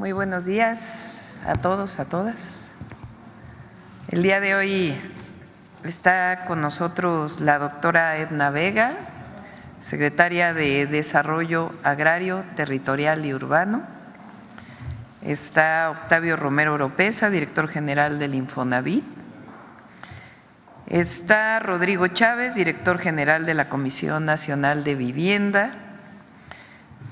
Muy buenos días a todos, a todas. El día de hoy está con nosotros la doctora Edna Vega, secretaria de Desarrollo Agrario, Territorial y Urbano. Está Octavio Romero Oropeza, director general del Infonavit. Está Rodrigo Chávez, director general de la Comisión Nacional de Vivienda.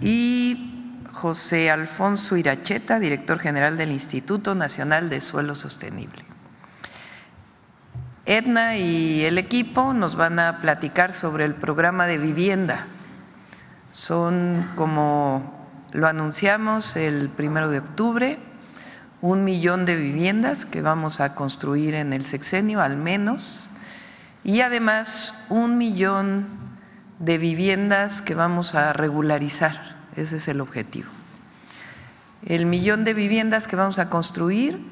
Y José Alfonso Iracheta, director general del Instituto Nacional de Suelo Sostenible. Edna y el equipo nos van a platicar sobre el programa de vivienda. Son, como lo anunciamos el 1 de octubre, 1 millón de viviendas que vamos a construir en el sexenio al menos, y además 1 millón de viviendas que vamos a regularizar. Ese es el objetivo. El 1 millón de viviendas que vamos a construir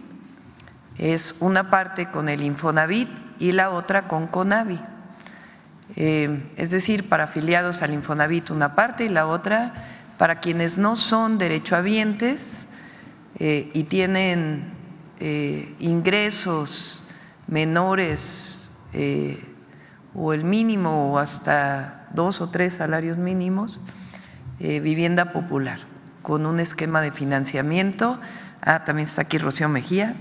es una parte con el Infonavit y la otra con CONAVI. Es decir, para afiliados al Infonavit una parte y la otra para quienes no son derechohabientes y tienen ingresos menores o el mínimo o hasta 2 o 3 salarios mínimos. Vivienda popular, con un esquema de financiamiento. También está aquí Rocío Mejía,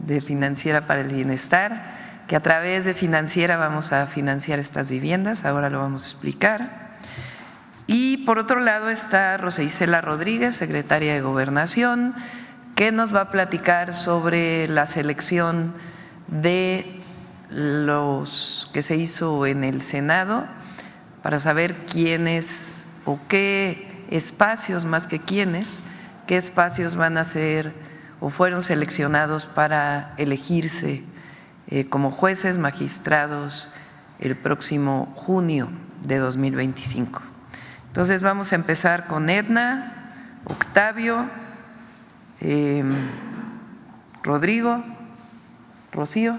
de Financiera para el Bienestar, que a través de Financiera vamos a financiar estas viviendas, ahora lo vamos a explicar. Y por otro lado está Rosa Isela Rodríguez, secretaria de Gobernación, que nos va a platicar sobre la selección de los que se hizo en el Senado para saber quiénes o qué espacios, más que quiénes, qué espacios van a ser o fueron seleccionados para elegirse como jueces magistrados el próximo junio de 2025. Entonces vamos a empezar con Edna, Octavio, Rodrigo, Rocío,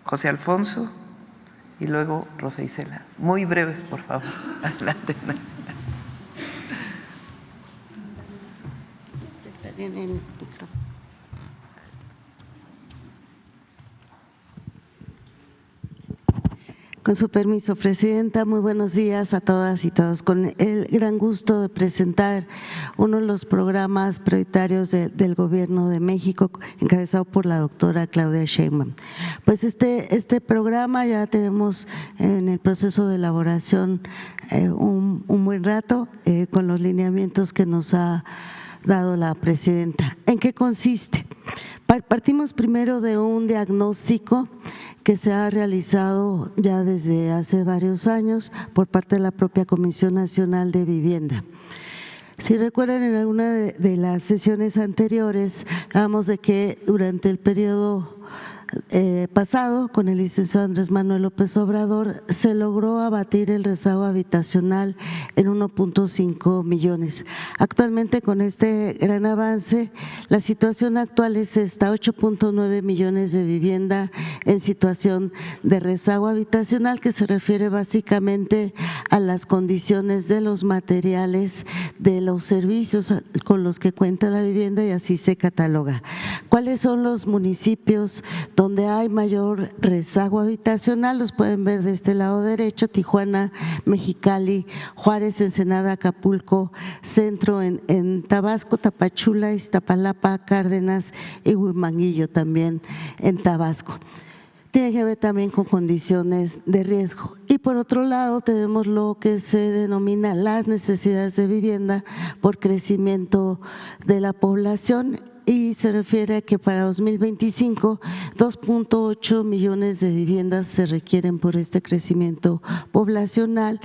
José Alfonso y luego Rosa Isela. Muy breves, por favor. Adelante. Está bien el micrófono. Con su permiso, Presidenta, muy buenos días a todas y todos. Con el gran gusto de presentar uno de los programas prioritarios del Gobierno de México, encabezado por la doctora Claudia Sheinbaum. Pues este programa ya tenemos en el proceso de elaboración un buen rato con los lineamientos que nos ha dado la Presidenta. ¿En qué consiste? Partimos primero de un diagnóstico que se ha realizado ya desde hace varios años por parte de la propia Comisión Nacional de Vivienda. Si recuerdan, en alguna de las sesiones anteriores hablamos de que durante el periodo pasado, con el licenciado Andrés Manuel López Obrador, se logró abatir el rezago habitacional en 1.5 millones. Actualmente, con este gran avance, la situación actual es esta: 8.9 millones de vivienda en situación de rezago habitacional, que se refiere básicamente a las condiciones de los materiales, de los servicios con los que cuenta la vivienda, y así se cataloga. ¿Cuáles son los municipios donde hay mayor rezago habitacional? Los pueden ver de este lado derecho: Tijuana, Mexicali, Juárez, Ensenada, Acapulco, Centro en Tabasco, Tapachula, Iztapalapa, Cárdenas y Huimanguillo también en Tabasco. Tiene que ver también con condiciones de riesgo. Y por otro lado tenemos lo que se denomina las necesidades de vivienda por crecimiento de la población, y se refiere a que para 2025 2.8 millones de viviendas se requieren por este crecimiento poblacional,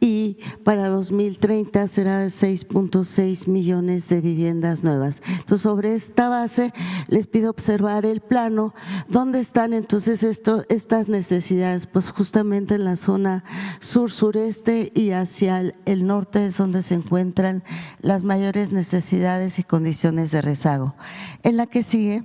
y para 2030 será de 6.6 millones de viviendas nuevas. Entonces, sobre esta base les pido observar el plano. ¿Dónde están entonces estas necesidades? Pues justamente en la zona sur-sureste y hacia el norte es donde se encuentran las mayores necesidades y condiciones de rezago. En la que sigue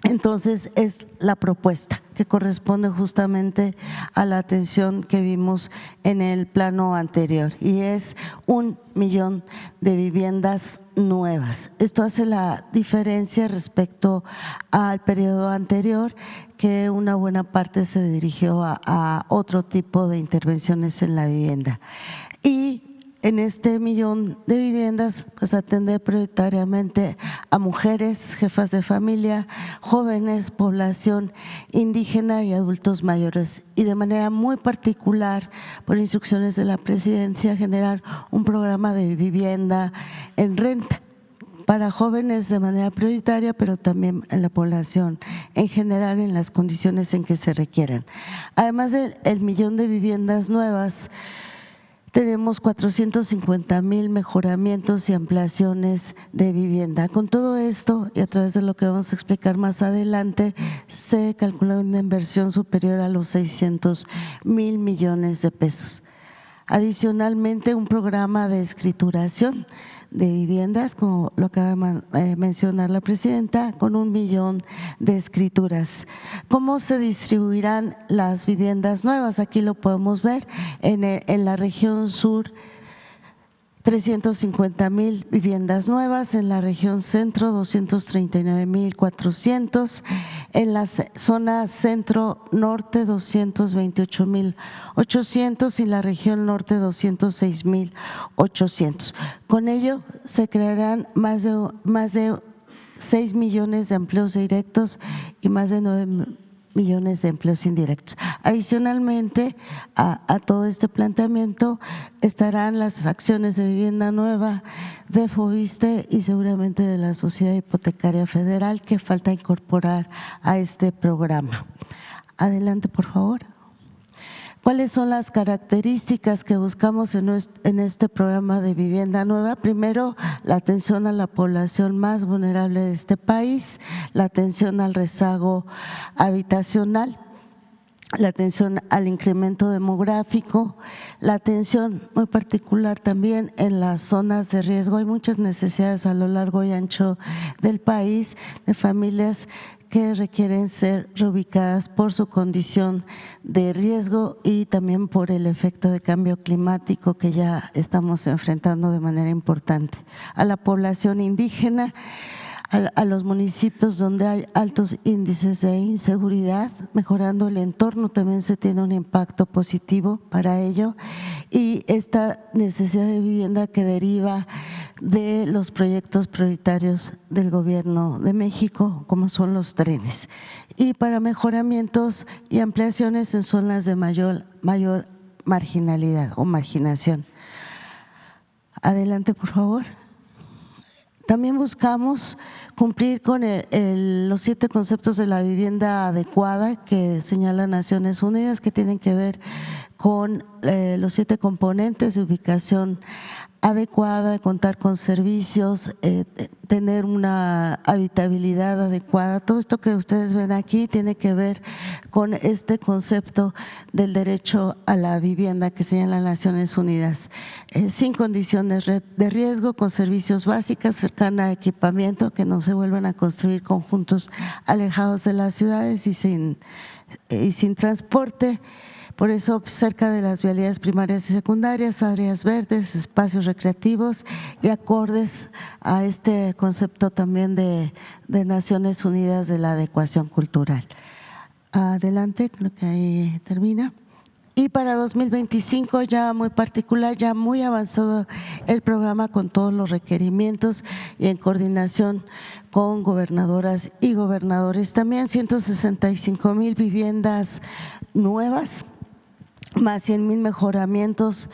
Entonces, es la propuesta que corresponde justamente a la atención que vimos en el plano anterior, y es 1 millón de viviendas nuevas. Esto hace la diferencia respecto al periodo anterior, que una buena parte se dirigió a otro tipo de intervenciones en la vivienda. Y en este 1 millón de viviendas, pues atender prioritariamente a mujeres, jefas de familia, jóvenes, población indígena y adultos mayores. Y de manera muy particular, por instrucciones de la Presidencia, generar un programa de vivienda en renta para jóvenes de manera prioritaria, pero también en la población en general, en las condiciones en que se requieran. Además del 1 millón de viviendas nuevas, tenemos 450,000 mejoramientos y ampliaciones de vivienda. Con todo esto, y a través de lo que vamos a explicar más adelante, se calcula una inversión superior a los 600,000 millones de pesos. Adicionalmente, un programa de escrituración de viviendas, como lo acaba de mencionar la presidenta, con 1 millón de escrituras. ¿Cómo se distribuirán las viviendas nuevas? Aquí lo podemos ver en la región sur. 350,000 viviendas nuevas, en la región centro 239,400, en la zona centro-norte 228,800 y la región norte 206,800. Con ello se crearán más de 6 millones de empleos directos y más de 9 millones de empleos indirectos. Adicionalmente a todo este planteamiento estarán las acciones de vivienda nueva de Foviste y seguramente de la Sociedad Hipotecaria Federal, que falta incorporar a este programa. Adelante, por favor. ¿Cuáles son las características que buscamos en este programa de vivienda nueva? Primero, la atención a la población más vulnerable de este país, la atención al rezago habitacional, la atención al incremento demográfico, la atención muy particular también en las zonas de riesgo. Hay muchas necesidades a lo largo y ancho del país de familias que requieren ser reubicadas por su condición de riesgo y también por el efecto de cambio climático que ya estamos enfrentando de manera importante. A la población indígena, a los municipios donde hay altos índices de inseguridad, mejorando el entorno también se tiene un impacto positivo para ello, y esta necesidad de vivienda que deriva de los proyectos prioritarios del Gobierno de México, como son los trenes, y para mejoramientos y ampliaciones en zonas de mayor marginalidad o marginación. Adelante, por favor. También buscamos cumplir con los 7 conceptos de la vivienda adecuada que señala Naciones Unidas, que tienen que ver con los 7 componentes de ubicación adecuada, de contar con servicios, tener una habitabilidad adecuada. Todo esto que ustedes ven aquí tiene que ver con este concepto del derecho a la vivienda que señala Naciones Unidas, sin condiciones de riesgo, con servicios básicos, cercana a equipamiento, que no se vuelvan a construir conjuntos alejados de las ciudades y sin transporte. Por eso, cerca de las vialidades primarias y secundarias, áreas verdes, espacios recreativos y acordes a este concepto también de Naciones Unidas de la adecuación cultural. Adelante, creo que ahí termina. Y para 2025 ya muy particular, ya muy avanzado el programa con todos los requerimientos y en coordinación con gobernadoras y gobernadores. También 165,000 viviendas nuevas, más 100,000 mejoramientos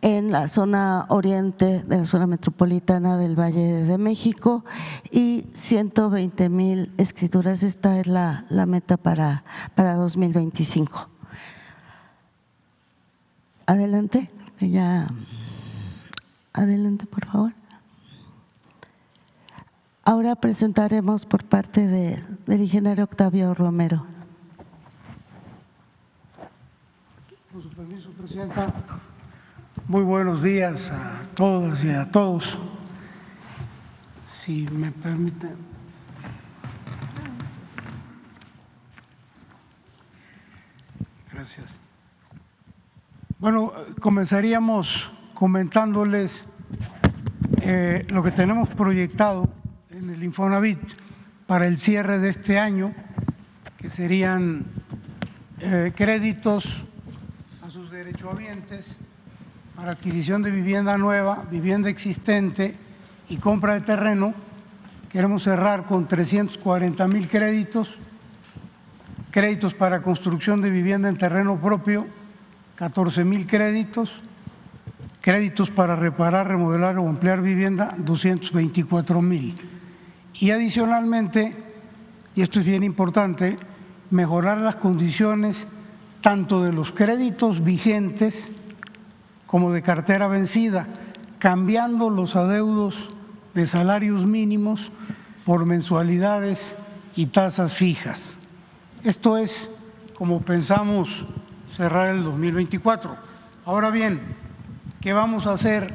en la zona oriente de la zona metropolitana del Valle de México y 120,000 escrituras. Esta es la meta para 2025. Adelante, adelante, por favor. Ahora presentaremos por parte del ingeniero Octavio Romero. Con su permiso, Presidenta. Muy buenos días a todas y a todos. Si me permite. Gracias. Bueno, comenzaríamos comentándoles lo que tenemos proyectado en el Infonavit para el cierre de este año, que serían créditos a sus derechohabientes para adquisición de vivienda nueva, vivienda existente y compra de terreno. Queremos cerrar con 340,000 créditos, créditos para construcción de vivienda en terreno propio, 14,000 créditos, créditos para reparar, remodelar o ampliar vivienda, 224,000. Y adicionalmente, y esto es bien importante, mejorar las condiciones tanto de los créditos vigentes como de cartera vencida, cambiando los adeudos de salarios mínimos por mensualidades y tasas fijas. Esto es como pensamos cerrar el 2024. Ahora bien, ¿qué vamos a hacer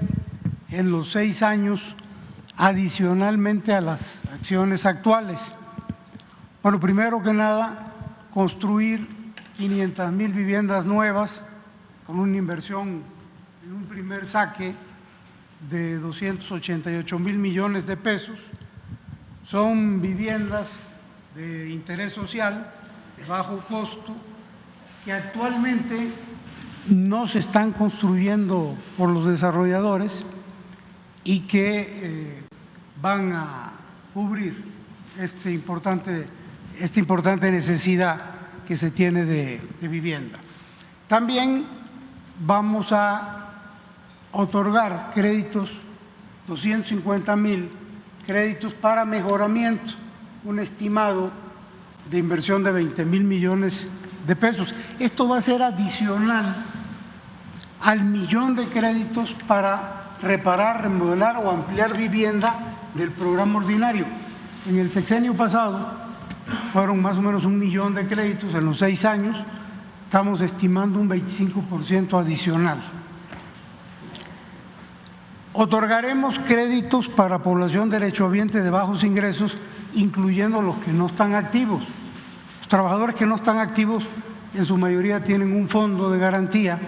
en los 6 años adicionalmente a las acciones actuales? Bueno, primero que nada, construir 500,000 viviendas nuevas con una inversión en un primer saque de 288,000 millones de pesos. Son viviendas de interés social, de bajo costo, que actualmente no se están construyendo por los desarrolladores y que van a cubrir esta importante necesidad que se tiene de vivienda. También vamos a otorgar créditos, 250,000 créditos para mejoramiento, un estimado de inversión de 20,000 millones de pesos. Esto va a ser adicional al millón de créditos para reparar, remodelar o ampliar vivienda del programa ordinario. En el sexenio pasado fueron más o menos 1 millón de créditos en los 6 años, estamos estimando un 25% adicional. Otorgaremos créditos para población derechohabiente de bajos ingresos, incluyendo los que no están activos. Los trabajadores que no están activos en su mayoría tienen un fondo de garantía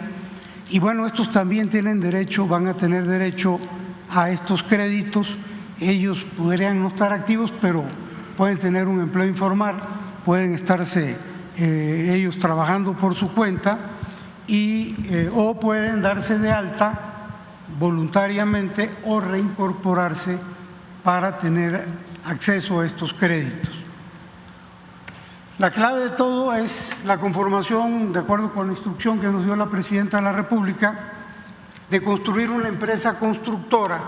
y bueno, estos también tienen derecho, van a tener derecho a estos créditos. Ellos podrían no estar activos, pero pueden tener un empleo informal, pueden estarse ellos trabajando por su cuenta o pueden darse de alta voluntariamente o reincorporarse para tener acceso a estos créditos. La clave de todo es la conformación, de acuerdo con la instrucción que nos dio la Presidenta de la República, de construir una empresa constructora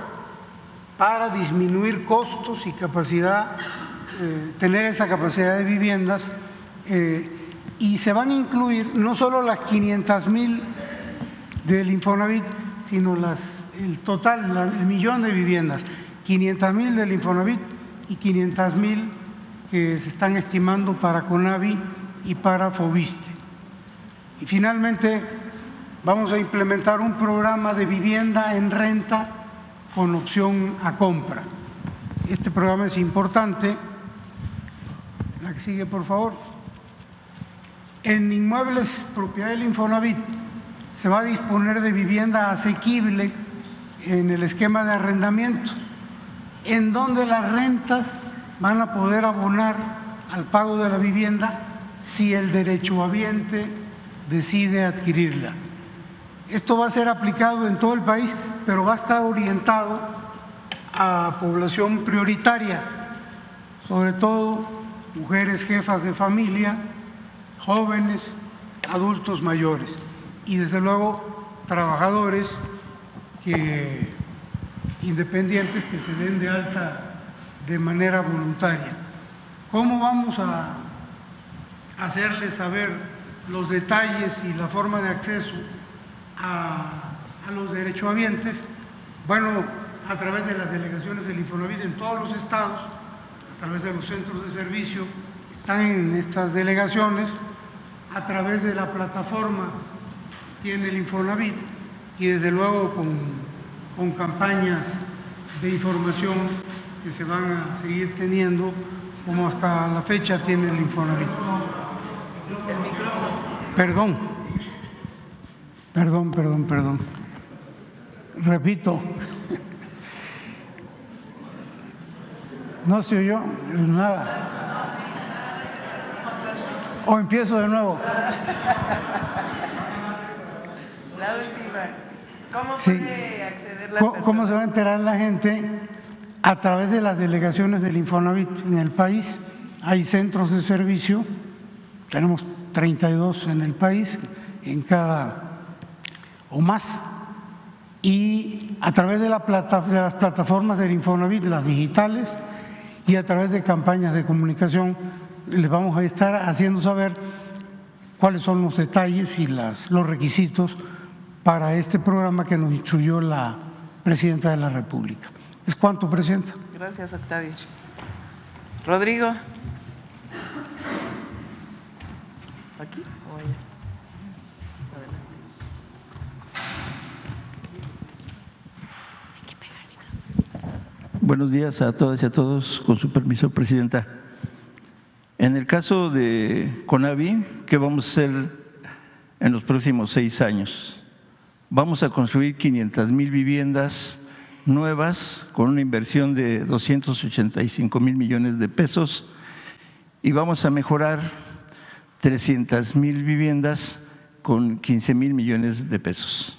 para disminuir costos y capacidad, tener esa capacidad de viviendas, y se van a incluir no solo las 500,000 del Infonavit, sino el total, el millón de viviendas, 500,000 del Infonavit y 500,000 que se están estimando para CONAVI y para FOBISTE. Y finalmente vamos a implementar un programa de vivienda en renta con opción a compra. Este programa es importante. La que sigue, por favor. En inmuebles propiedad del Infonavit se va a disponer de vivienda asequible en el esquema de arrendamiento, en donde las rentas van a poder abonar al pago de la vivienda si el derechohabiente decide adquirirla. Esto va a ser aplicado en todo el país, pero va a estar orientado a población prioritaria, sobre todo mujeres jefas de familia, jóvenes, adultos mayores y desde luego trabajadores independientes que se den de alta de manera voluntaria. ¿Cómo vamos a hacerles saber los detalles y la forma de acceso a los derechohabientes? Bueno, a través de las delegaciones del Infonavit en todos los estados, a través de los centros de servicio, están en estas delegaciones, a través de la plataforma que tiene el Infonavit y desde luego con campañas de información que se van a seguir teniendo, como hasta la fecha tiene el Infonavit. Perdón. Perdón. Repito. No se oyó nada. O empiezo de nuevo. La última. ¿Cómo puede acceder la persona? ¿Cómo se va a enterar la gente? A través de las delegaciones del Infonavit en el país. Hay centros de servicio, tenemos 32 en el país, en cada o más, y a través de las plataformas del Infonavit, las digitales, y a través de campañas de comunicación les vamos a estar haciendo saber cuáles son los detalles y los requisitos para este programa que nos instruyó la Presidenta de la República. ¿Es cuánto, Presidenta? Gracias, Octavio. Rodrigo. ¿Aquí o allá? Buenos días a todas y a todos, con su permiso, Presidenta. En el caso de CONAVI, ¿qué vamos a hacer en los próximos 6 años? Vamos a construir 500,000 viviendas nuevas con una inversión de 285,000 millones de pesos y vamos a mejorar 300,000 viviendas con 15,000 millones de pesos.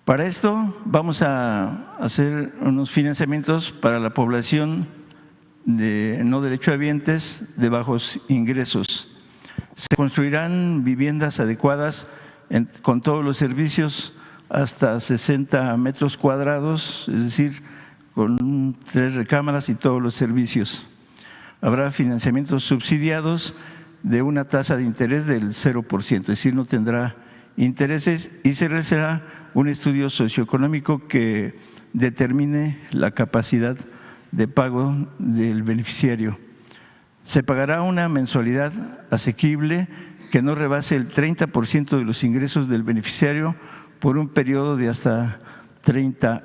Para esto vamos a hacer unos financiamientos para la población de no derechohabientes de bajos ingresos. Se construirán viviendas adecuadas con todos los servicios hasta 60 metros cuadrados, es decir, con 3 recámaras y todos los servicios. Habrá financiamientos subsidiados de una tasa de interés del 0%, es decir, no tendrá intereses y se realizará un estudio socioeconómico que determine la capacidad de pago del beneficiario. Se pagará una mensualidad asequible que no rebase el 30% de los ingresos del beneficiario por un periodo de hasta 30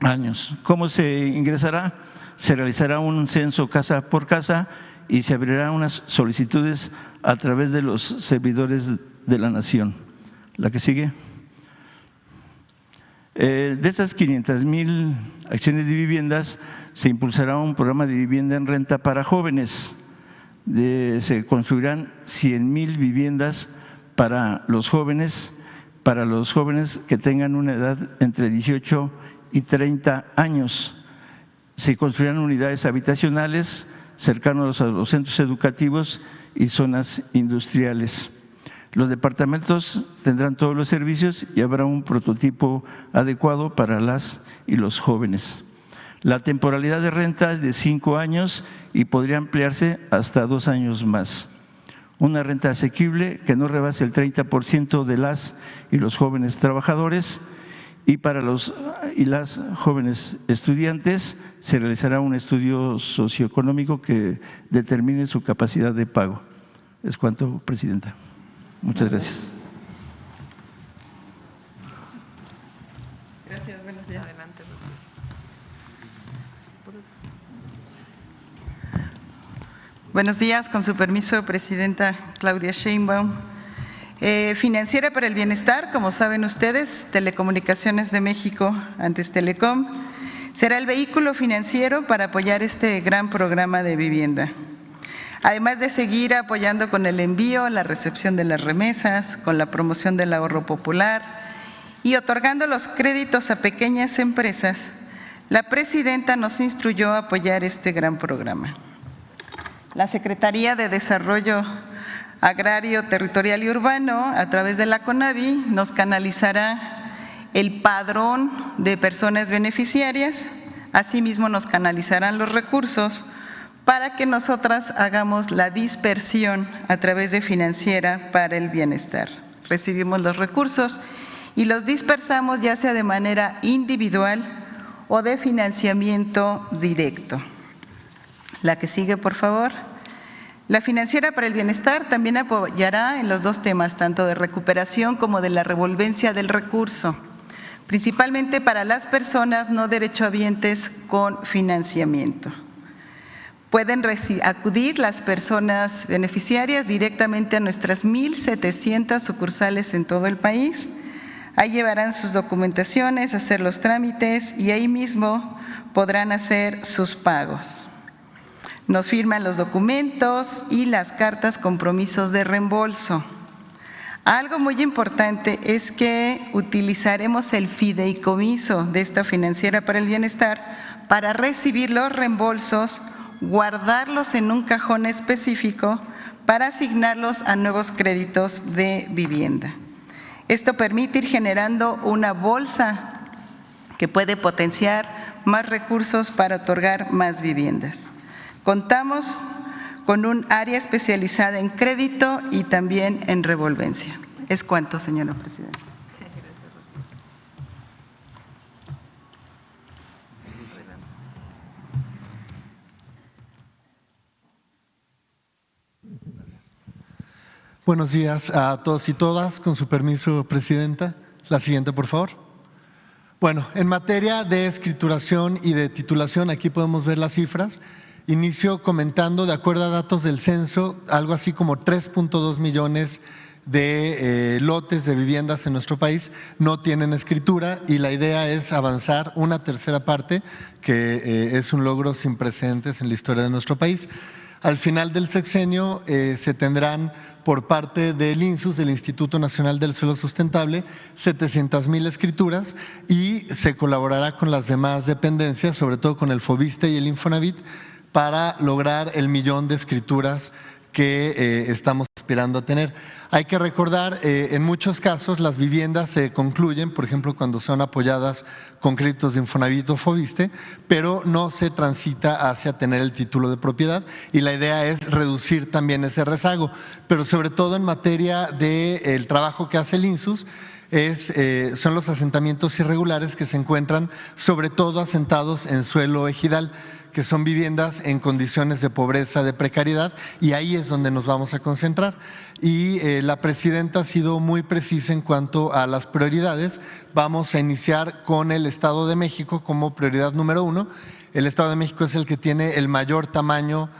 años. ¿Cómo se ingresará? Se realizará un censo casa por casa y se abrirán unas solicitudes a través de los servidores de la Nación. La que sigue. De esas 500,000 acciones de viviendas, se impulsará un programa de vivienda en renta para jóvenes. Se construirán 100,000 viviendas para los jóvenes que tengan una edad entre 18 y 30 años. Se construirán unidades habitacionales cercanos a los centros educativos y zonas industriales. Los departamentos tendrán todos los servicios y habrá un prototipo adecuado para las y los jóvenes. La temporalidad de renta es de 5 años y podría ampliarse hasta 2 años más. Una renta asequible que no rebase el 30% de las y los jóvenes trabajadores, y para los y las jóvenes estudiantes se realizará un estudio socioeconómico que determine su capacidad de pago. Es cuanto, Presidenta. Muchas gracias. Gracias, buenos días. Adelante, Buenos días, con su permiso, Presidenta Claudia Sheinbaum. Financiera para el Bienestar, como saben ustedes, Telecomunicaciones de México, antes Telecom, será el vehículo financiero para apoyar este gran programa de vivienda. Además de seguir apoyando con el envío, la recepción de las remesas, con la promoción del ahorro popular y otorgando los créditos a pequeñas empresas, la Presidenta nos instruyó a apoyar este gran programa. La Secretaría de Desarrollo Agrario, Territorial y Urbano, a través de la CONAVI, nos canalizará el padrón de personas beneficiarias, asimismo nos canalizarán los recursos para que nosotras hagamos la dispersión a través de Financiera para el Bienestar. Recibimos los recursos y los dispersamos ya sea de manera individual o de financiamiento directo. La que sigue, por favor. La Financiera para el Bienestar también apoyará en los 2 temas, tanto de recuperación como de la revolvencia del recurso, principalmente para las personas no derechohabientes con financiamiento. Pueden acudir las personas beneficiarias directamente a nuestras 1,700 sucursales en todo el país. Ahí llevarán sus documentaciones, hacer los trámites y ahí mismo podrán hacer sus pagos. Nos firman los documentos y las cartas compromisos de reembolso. Algo muy importante es que utilizaremos el fideicomiso de esta Financiera para el Bienestar para recibir los reembolsos, guardarlos en un cajón específico para asignarlos a nuevos créditos de vivienda. Esto permite ir generando una bolsa que puede potenciar más recursos para otorgar más viviendas. Contamos con un área especializada en crédito y también en revolvencia. Es cuanto, señora presidenta. Buenos días a todos y todas. Con su permiso, presidenta. La siguiente, por favor. Bueno, en materia de escrituración y de titulación, aquí podemos ver las cifras. Inicio comentando, de acuerdo a datos del censo, algo así como 3.2 millones de lotes de viviendas en nuestro país no tienen escritura y la idea es avanzar una tercera parte, que es un logro sin precedentes en la historia de nuestro país. Al final del sexenio se tendrán por parte del INSUS, del Instituto Nacional del Suelo Sustentable, 700,000 escrituras y se colaborará con las demás dependencias, sobre todo con el FOBISTE y el Infonavit, para lograr el 1,000,000 de escrituras que estamos aspirando a tener. Hay que recordar, en muchos casos las viviendas se concluyen, por ejemplo, cuando son apoyadas con créditos de Infonavit o FOBISTE, pero no se transita hacia tener el título de propiedad y la idea es reducir también ese rezago, pero sobre todo en materia del trabajo que hace el INSUS, son los asentamientos irregulares que se encuentran sobre todo asentados en suelo ejidal, que son viviendas en condiciones de pobreza, de precariedad, y ahí es donde nos vamos a concentrar. Y la presidenta ha sido muy precisa en cuanto a las prioridades. Vamos a iniciar con el Estado de México como prioridad número 1. El Estado de México es el que tiene el mayor tamaño,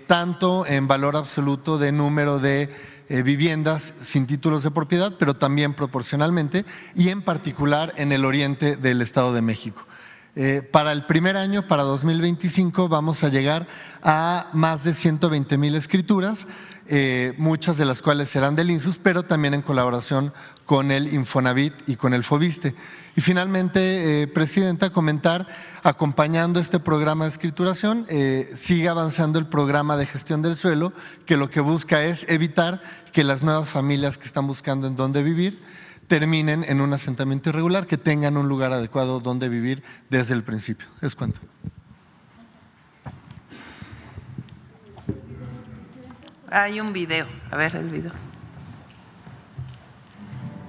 tanto en valor absoluto de número de viviendas sin títulos de propiedad, pero también proporcionalmente, y en particular en el oriente del Estado de México. Para el primer año, para 2025, vamos a llegar a más de 120,000 escrituras, muchas de las cuales serán del INSUS, pero también en colaboración con el Infonavit y con el FOBISTE. Y finalmente, presidenta, comentar, acompañando este programa de escrituración, sigue avanzando el programa de gestión del suelo, que lo que busca es evitar que las nuevas familias que están buscando en dónde vivir terminen en un asentamiento irregular, que tengan un lugar adecuado donde vivir desde el principio. Es cuanto. Hay un video, a ver el video.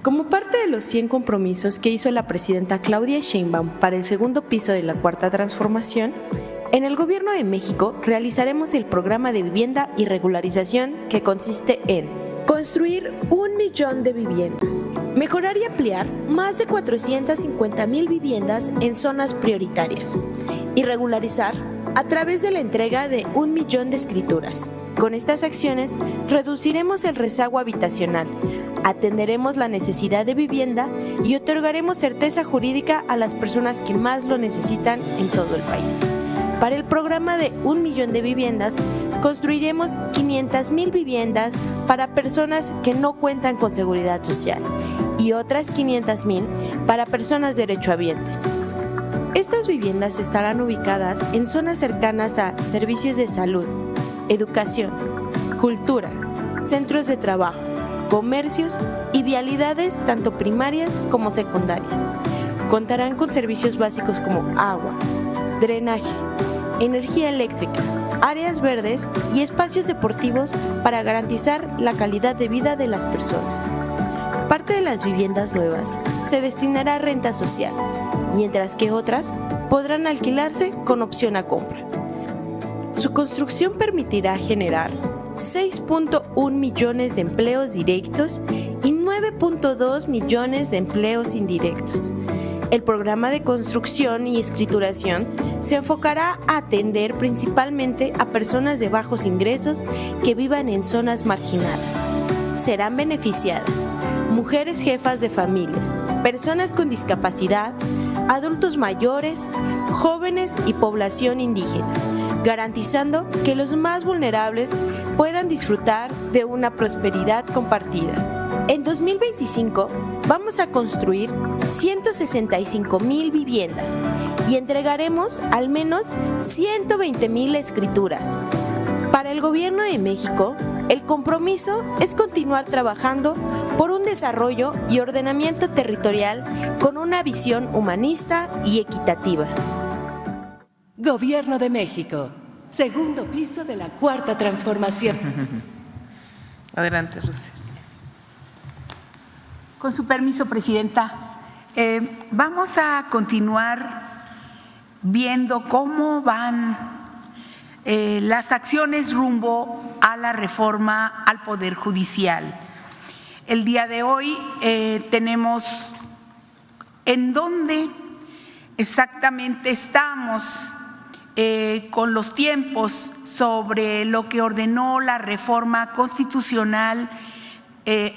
Como parte de los 100 compromisos que hizo la presidenta Claudia Sheinbaum para el segundo piso de la Cuarta Transformación, en el Gobierno de México realizaremos el programa de vivienda y regularización, que consiste en construir 1,000,000 de viviendas, mejorar y ampliar más de 450,000 viviendas en zonas prioritarias y regularizar a través de la entrega de 1,000,000 de escrituras. Con estas acciones reduciremos el rezago habitacional, atenderemos la necesidad de vivienda y otorgaremos certeza jurídica a las personas que más lo necesitan en todo el país. Para el programa de 1,000,000 de viviendas, construiremos 500,000 viviendas para personas que no cuentan con seguridad social y otras 500,000 para personas derechohabientes. Estas viviendas estarán ubicadas en zonas cercanas a servicios de salud, educación, cultura, centros de trabajo, comercios y vialidades tanto primarias como secundarias. Contarán con servicios básicos como agua, drenaje, energía eléctrica, áreas verdes y espacios deportivos para garantizar la calidad de vida de las personas. Parte de las viviendas nuevas se destinará a renta social, mientras que otras podrán alquilarse con opción a compra. Su construcción permitirá generar 6.1 millones de empleos directos y 9.2 millones de empleos indirectos. El programa de construcción y escrituración se enfocará a atender principalmente a personas de bajos ingresos que vivan en zonas marginadas. Serán beneficiadas mujeres jefas de familia, personas con discapacidad, adultos mayores, jóvenes y población indígena, garantizando que los más vulnerables puedan disfrutar de una prosperidad compartida. En 2025 vamos a construir 165,000 viviendas y entregaremos al menos 120,000 escrituras. Para el Gobierno de México, el compromiso es continuar trabajando por un desarrollo y ordenamiento territorial con una visión humanista y equitativa. Gobierno de México, segundo piso de la Cuarta Transformación. Adelante, Rocío. Con su permiso, Presidenta, vamos a continuar viendo cómo van las acciones rumbo a la reforma al Poder Judicial. El día de hoy tenemos en dónde exactamente estamos con los tiempos sobre lo que ordenó la reforma constitucional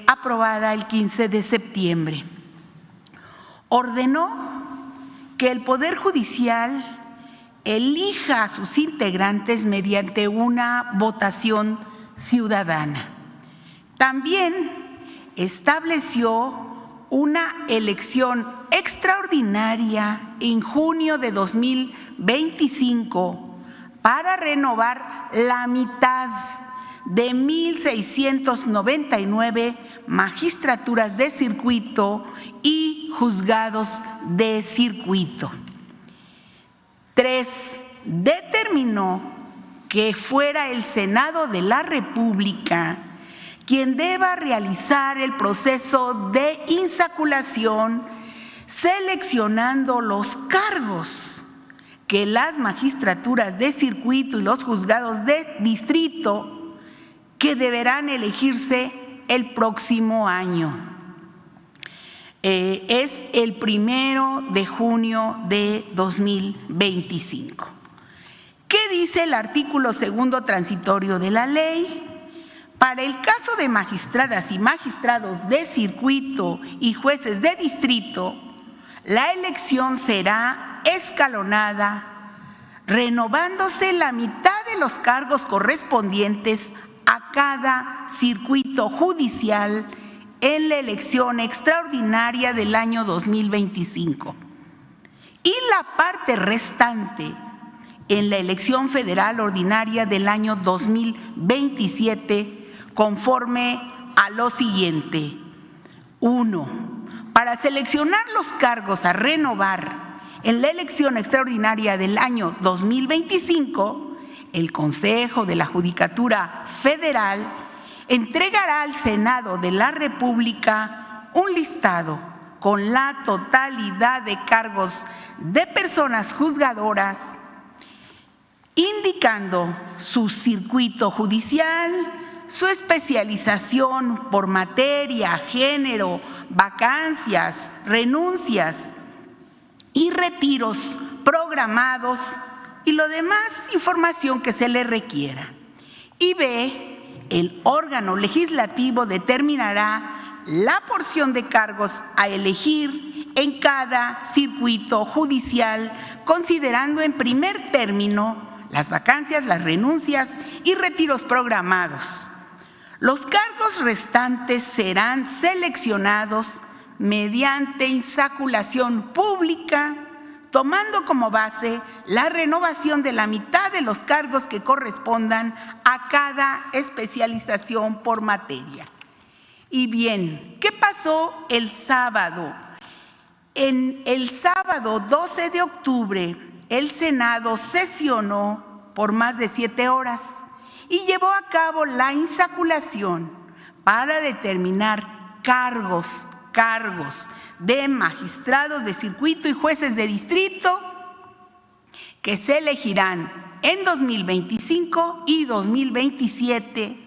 aprobada el 15 de septiembre. Ordenó que el Poder Judicial elija a sus integrantes mediante una votación ciudadana. También estableció una elección extraordinaria en junio de 2025 para renovar la mitad de 1,699 magistraturas de circuito y juzgados de circuito. 3. Determinó que fuera el Senado de la República quien deba realizar el proceso de insaculación, seleccionando los cargos que las magistraturas de circuito y los juzgados de distrito que deberán elegirse el próximo año. Es el 1 de junio de 2025. ¿Qué dice el artículo 2 transitorio de la ley? Para el caso de magistradas y magistrados de circuito y jueces de distrito, la elección será escalonada, renovándose la mitad de los cargos correspondientes a cada circuito judicial en la elección extraordinaria del año 2025 y la parte restante en la elección federal ordinaria del año 2027 conforme a lo siguiente. 1. Para seleccionar los cargos a renovar en la elección extraordinaria del año 2025, el Consejo de la Judicatura Federal entregará al Senado de la República un listado con la totalidad de cargos de personas juzgadoras, indicando su circuito judicial, su especialización por materia, género, vacancias, renuncias y retiros programados y lo demás información que se le requiera. Y B, el órgano legislativo determinará la porción de cargos a elegir en cada circuito judicial, considerando en primer término las vacancias, las renuncias y retiros programados. Los cargos restantes serán seleccionados mediante insaculación pública, tomando como base la renovación de la mitad de los cargos que correspondan a cada especialización por materia. Y bien, ¿qué pasó el sábado? En el sábado 12 de octubre, el Senado sesionó por más de 7 horas y llevó a cabo la insaculación para determinar cargos de magistrados de circuito y jueces de distrito que se elegirán en 2025 y 2027.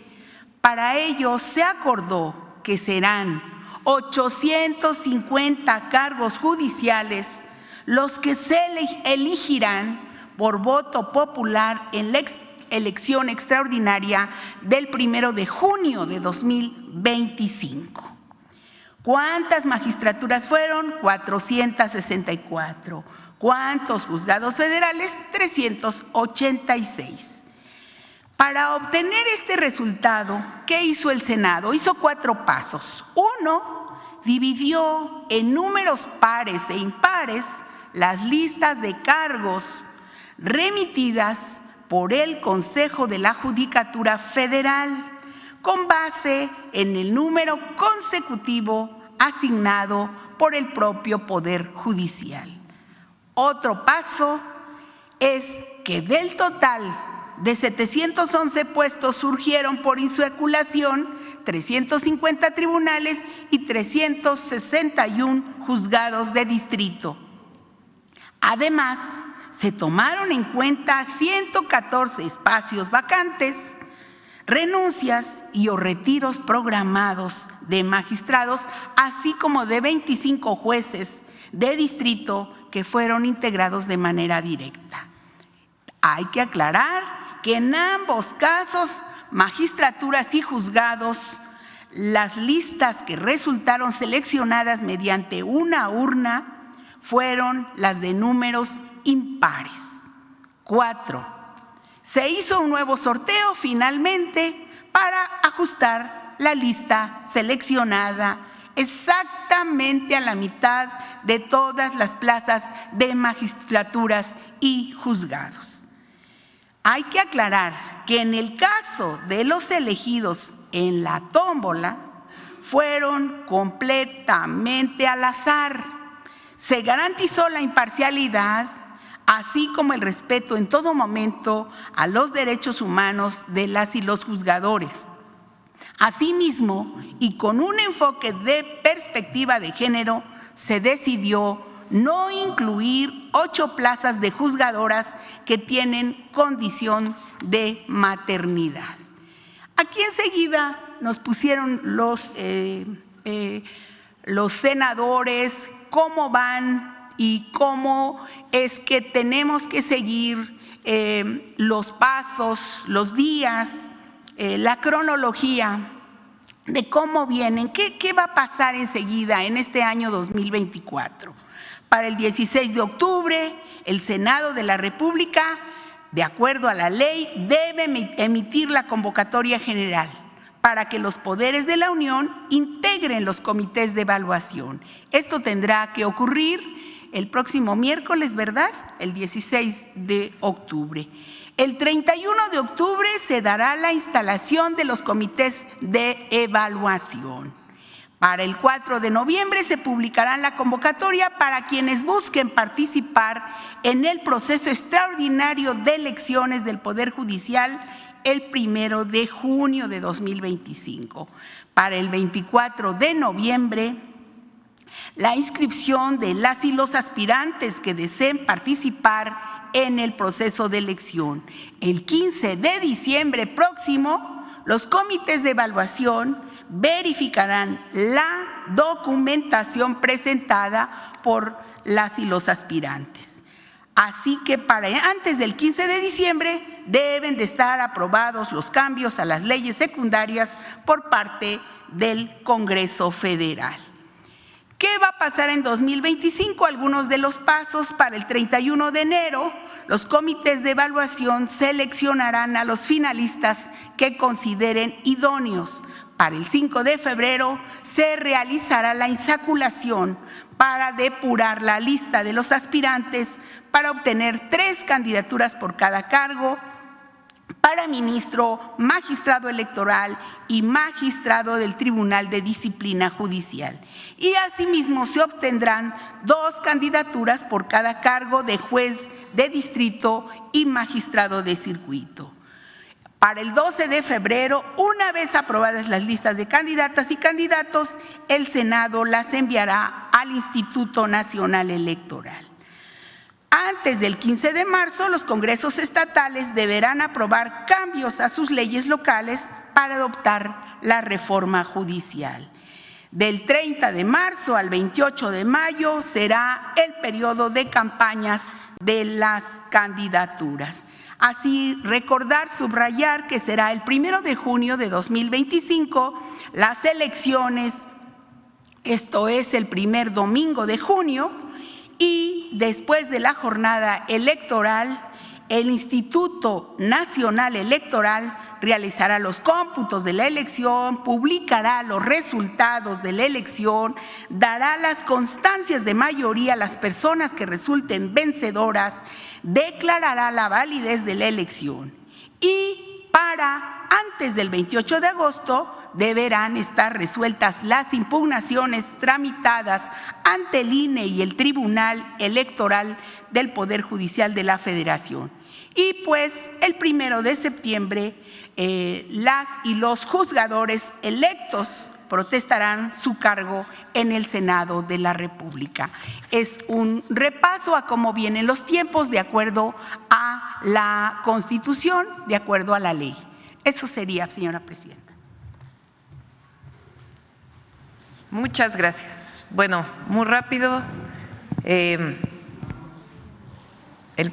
Para ello se acordó que serán 850 cargos judiciales, los que se elegirán por voto popular en la elección extraordinaria del 1 de junio de 2025. ¿Cuántas magistraturas fueron? 464. ¿Cuántos juzgados federales? 386. Para obtener este resultado, ¿qué hizo el Senado? Hizo 4 pasos. 1, dividió en números pares e impares las listas de cargos remitidas por el Consejo de la Judicatura Federal con base en el número consecutivo asignado por el propio Poder Judicial. Otro paso es que del total de 711 puestos surgieron por insaculación 350 tribunales y 361 juzgados de distrito. Además, se tomaron en cuenta 114 espacios vacantes, renuncias y o retiros programados de magistrados, así como de 25 jueces de distrito que fueron integrados de manera directa. Hay que aclarar que en ambos casos, magistraturas y juzgados, las listas que resultaron seleccionadas mediante una urna fueron las de números impares. 4. Se hizo un nuevo sorteo finalmente para ajustar la lista seleccionada exactamente a la mitad de todas las plazas de magistraturas y juzgados. Hay que aclarar que en el caso de los elegidos en la tómbola, fueron completamente al azar. Se garantizó la imparcialidad, así como el respeto en todo momento a los derechos humanos de las y los juzgadores. Asimismo, y con un enfoque de perspectiva de género, se decidió no incluir 8 plazas de juzgadoras que tienen condición de maternidad. Aquí enseguida nos pusieron los senadores cómo van y cómo es que tenemos que seguir los pasos, los días, la cronología de cómo vienen, qué va a pasar enseguida en este año 2024. Para el 16 de octubre, el Senado de la República, de acuerdo a la ley, debe emitir la convocatoria general para que los poderes de la Unión integren los comités de evaluación. Esto tendrá que ocurrir el próximo miércoles, ¿verdad? El 16 de octubre. El 31 de octubre se dará la instalación de los comités de evaluación. Para el 4 de noviembre se publicará la convocatoria para quienes busquen participar en el proceso extraordinario de elecciones del Poder Judicial el 1 de junio de 2025. Para el 24 de noviembre, la inscripción de las y los aspirantes que deseen participar en el proceso de elección. El 15 de diciembre próximo, los comités de evaluación verificarán la documentación presentada por las y los aspirantes. Así que antes del 15 de diciembre deben de estar aprobados los cambios a las leyes secundarias por parte del Congreso Federal. ¿Qué va a pasar en 2025? Algunos de los pasos. Para el 31 de enero, los comités de evaluación seleccionarán a los finalistas que consideren idóneos. Para el 5 de febrero se realizará la insaculación para depurar la lista de los aspirantes para obtener 3 candidaturas por cada cargo para ministro, magistrado electoral y magistrado del Tribunal de Disciplina Judicial. Y asimismo se obtendrán 2 candidaturas por cada cargo de juez de distrito y magistrado de circuito. Para el 12 de febrero, una vez aprobadas las listas de candidatas y candidatos, el Senado las enviará al Instituto Nacional Electoral. Antes del 15 de marzo, los congresos estatales deberán aprobar cambios a sus leyes locales para adoptar la reforma judicial. Del 30 de marzo al 28 de mayo será el periodo de campañas de las candidaturas. Así, recordar, subrayar que será el 1 de junio de 2025 las elecciones, esto es el primer domingo de junio, y después de la jornada electoral, el Instituto Nacional Electoral realizará los cómputos de la elección, publicará los resultados de la elección, dará las constancias de mayoría a las personas que resulten vencedoras, declarará la validez de la elección y para antes del 28 de agosto deberán estar resueltas las impugnaciones tramitadas ante el INE y el Tribunal Electoral del Poder Judicial de la Federación. Y pues el 1 de septiembre las y los juzgadores electos protestarán su cargo en el Senado de la República. Es un repaso a cómo vienen los tiempos de acuerdo a la Constitución, de acuerdo a la ley. Eso sería, señora presidenta. Muchas gracias. Bueno, muy rápido. El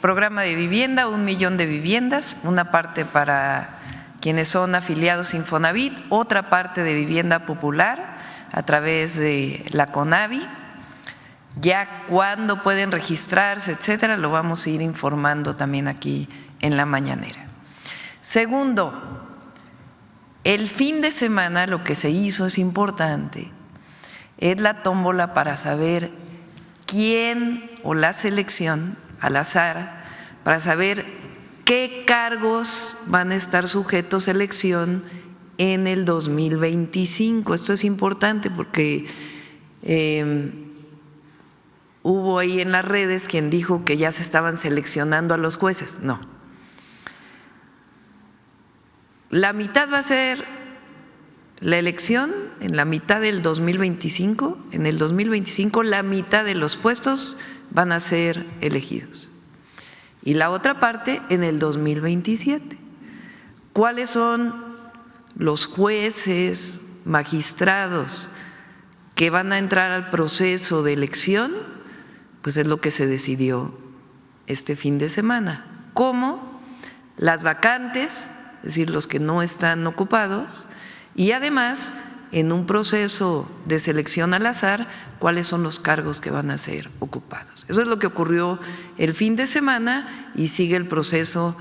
programa de vivienda, 1 millón de viviendas, una parte para quienes son afiliados Infonavit, otra parte de vivienda popular a través de la CONAVI. Ya cuándo pueden registrarse, etcétera, lo vamos a ir informando también aquí en la mañanera. Segundo, el fin de semana lo que se hizo es importante, es la tómbola para saber quién o la selección al azar, para saber qué cargos van a estar sujetos a elección en el 2025. Esto es importante porque hubo ahí en las redes quien dijo que ya se estaban seleccionando a los jueces. No. La mitad va a ser la elección en la mitad del 2025. En el 2025 la mitad de los puestos van a ser elegidos. Y la otra parte en el 2027. ¿Cuáles son los jueces, magistrados que van a entrar al proceso de elección? Pues es lo que se decidió este fin de semana. ¿Cómo? Las vacantes, es decir, los que no están ocupados, y además en un proceso de selección al azar, cuáles son los cargos que van a ser ocupados. Eso es lo que ocurrió el fin de semana y sigue el proceso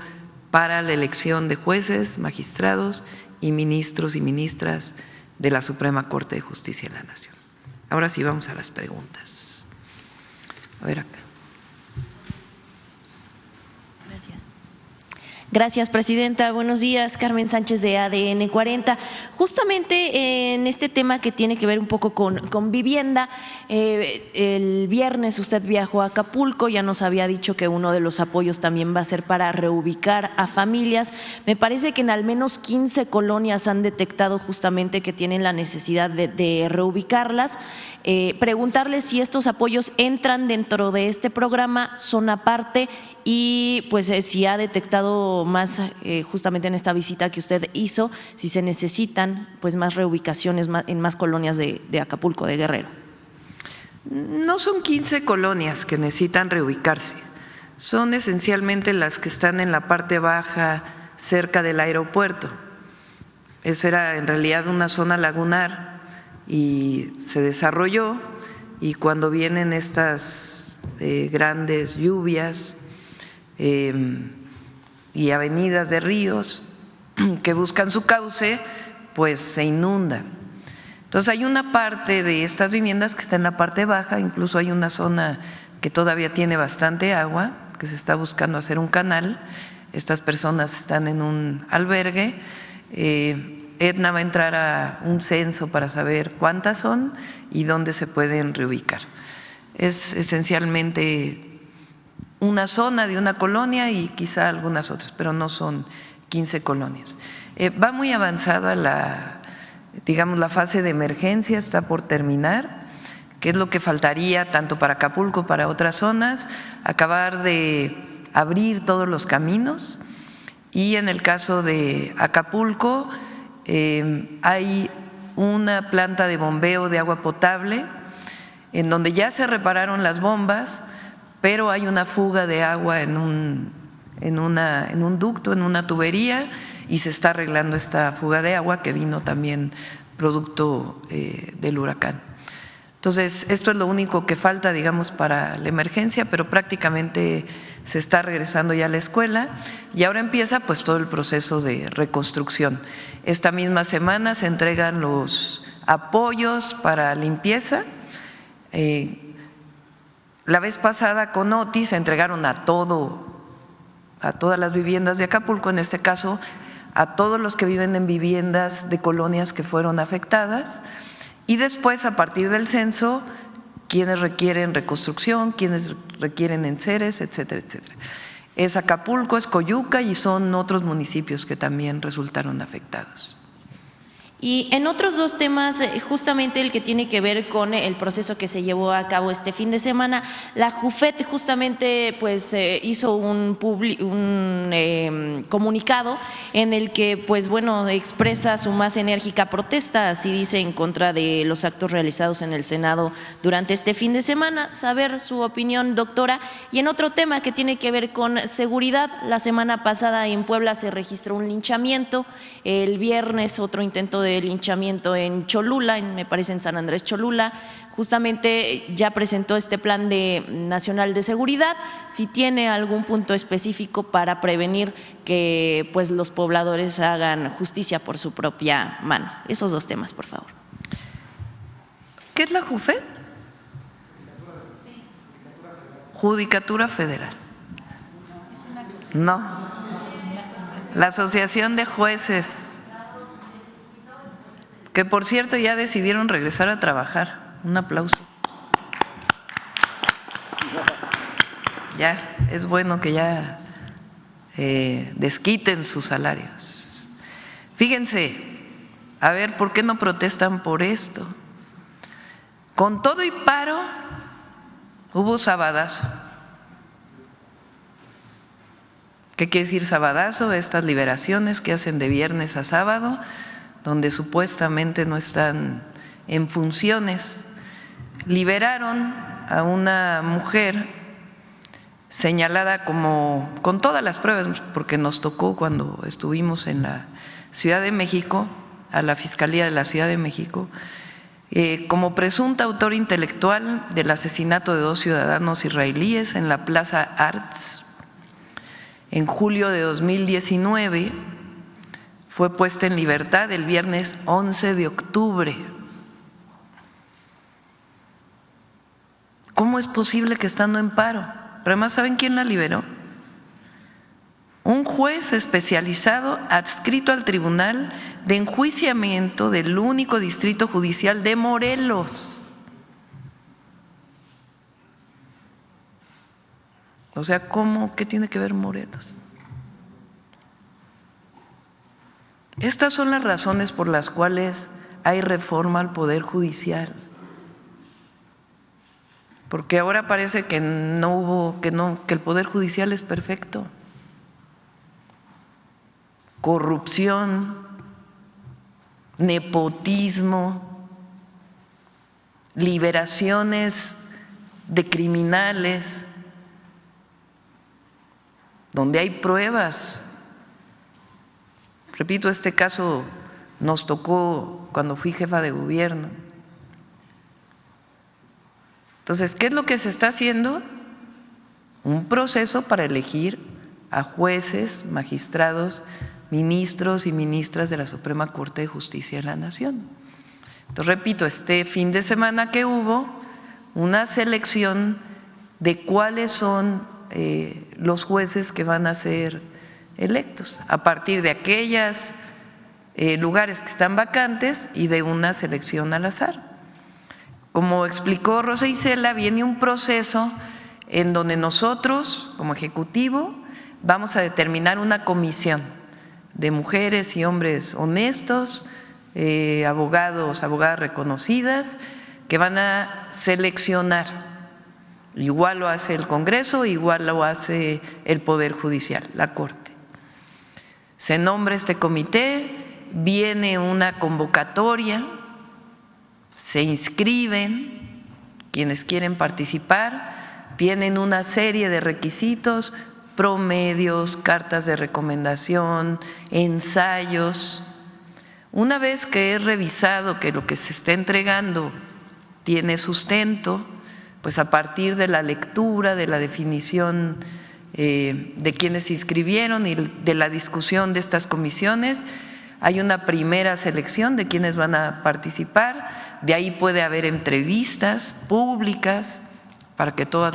para la elección de jueces, magistrados y ministros y ministras de la Suprema Corte de Justicia de la Nación. Ahora sí vamos a las preguntas. A ver acá. Gracias, presidenta. Buenos días, Carmen Sánchez de ADN 40. Justamente en este tema que tiene que ver un poco con vivienda, el viernes usted viajó a Acapulco, ya nos había dicho que uno de los apoyos también va a ser para reubicar a familias. Me parece que en al menos 15 colonias han detectado justamente que tienen la necesidad de reubicarlas. Preguntarle si estos apoyos entran dentro de este programa, son aparte, y pues si ha detectado más justamente en esta visita que usted hizo, si se necesitan pues más reubicaciones en más colonias de Acapulco, de Guerrero. No son 15 colonias que necesitan reubicarse, son esencialmente las que están en la parte baja cerca del aeropuerto. Esa era en realidad una zona lagunar y se desarrolló, y cuando vienen estas grandes lluvias y avenidas de ríos que buscan su cauce, pues se inundan. Entonces hay una parte de estas viviendas que está en la parte baja, incluso hay una zona que todavía tiene bastante agua, que se está buscando hacer un canal. Estas personas están en un albergue. Edna va a entrar a un censo para saber cuántas son y dónde se pueden reubicar. Es esencialmente una zona de una colonia y quizá algunas otras, pero no son 15 colonias. Va muy avanzada la fase de emergencia, está por terminar, que es lo que faltaría tanto para Acapulco, para otras zonas, acabar de abrir todos los caminos, y en el caso de Acapulco hay una planta de bombeo de agua potable en donde ya se repararon las bombas, pero hay una fuga de agua en un ducto, en una tubería, y se está arreglando esta fuga de agua que vino también producto del huracán. Entonces, esto es lo único que falta, digamos, para la emergencia, pero prácticamente se está regresando ya a la escuela y ahora empieza pues todo el proceso de reconstrucción. Esta misma semana se entregan los apoyos para limpieza. La vez pasada con OTI se entregaron a todas las viviendas de Acapulco, en este caso a todos los que viven en viviendas de colonias que fueron afectadas, y después a partir del censo quienes requieren reconstrucción, quienes requieren enseres, etcétera, etcétera. Es Acapulco, es Coyuca y son otros municipios que también resultaron afectados. Y en otros dos temas, justamente el que tiene que ver con el proceso que se llevó a cabo este fin de semana, la JUFET justamente pues hizo un comunicado en el que pues bueno expresa su más enérgica protesta, así dice, en contra de los actos realizados en el Senado durante este fin de semana. Saber su opinión, doctora. Y en otro tema que tiene que ver con seguridad, la semana pasada en Puebla se registró un linchamiento, el viernes otro intento de linchamiento en Cholula, me parece en San Andrés Cholula. Justamente ya presentó este plan nacional de seguridad. Si tiene algún punto específico para prevenir que pues los pobladores hagan justicia por su propia mano. Esos dos temas, por favor. ¿Qué es la JUFED? Judicatura Federal. No, la Asociación de Jueces, que por cierto ya decidieron regresar a trabajar. Un aplauso. Ya, es bueno que ya desquiten sus salarios. Fíjense, a ver, ¿por qué no protestan por esto? Con todo y paro, hubo sabadazo. ¿Qué quiere decir sabadazo? Estas liberaciones que hacen de viernes a sábado, donde supuestamente no están en funciones. Liberaron a una mujer señalada como, con todas las pruebas, porque nos tocó cuando estuvimos en la Ciudad de México, a la Fiscalía de la Ciudad de México, como presunta autora intelectual del asesinato de 2 ciudadanos israelíes en la Plaza Arts. En julio de 2019 fue puesta en libertad el viernes 11 de octubre. ¿Cómo es posible que estando en paro? Pero además, ¿saben quién la liberó? Un juez especializado adscrito al Tribunal de Enjuiciamiento del único distrito judicial de Morelos. O sea, ¿qué tiene que ver Morelos? Estas son las razones por las cuales hay reforma al Poder Judicial. Porque ahora parece que que el Poder Judicial es perfecto. Corrupción, nepotismo, liberaciones de criminales, donde hay pruebas. Repito, este caso nos tocó cuando fui jefa de gobierno. Entonces, ¿qué es lo que se está haciendo? Un proceso para elegir a jueces, magistrados, ministros y ministras de la Suprema Corte de Justicia de la Nación. Entonces, repito, este fin de semana que hubo una selección de cuáles son los jueces que van a ser electos, a partir de aquellos lugares que están vacantes y de una selección al azar. Como explicó Rosa Isela, viene un proceso en donde nosotros, como Ejecutivo, vamos a determinar una comisión de mujeres y hombres honestos, abogados, abogadas reconocidas, que van a seleccionar. Igual lo hace el Congreso, igual lo hace el Poder Judicial, la Corte. Se nombra este comité, viene una convocatoria se inscriben, quienes quieren participar, tienen una serie de requisitos, promedios, cartas de recomendación, ensayos. Una vez que es revisado que lo que se está entregando tiene sustento, pues a partir de la lectura, de la definición de quienes se inscribieron y de la discusión de estas comisiones, hay una primera selección de quienes van a participar. De ahí puede haber entrevistas públicas para que todas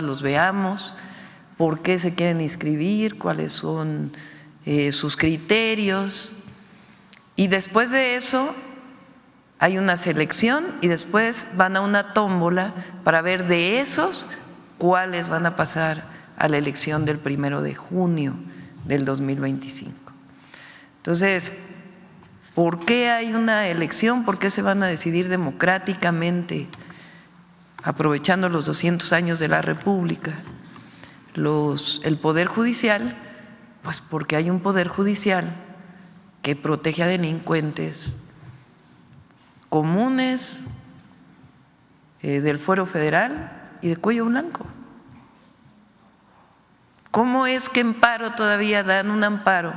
los veamos, por qué se quieren inscribir, cuáles son sus criterios. Y después de eso hay una selección y después van a una tómbola para ver de esos cuáles van a pasar a la elección del 1 de junio del 2025. Entonces, ¿por qué hay una elección? ¿Por qué se van a decidir democráticamente, aprovechando los 200 años de la República, el Poder Judicial? Pues porque hay un Poder Judicial que protege a delincuentes comunes del Fuero Federal y de cuello blanco. ¿Cómo es que en paro todavía dan un amparo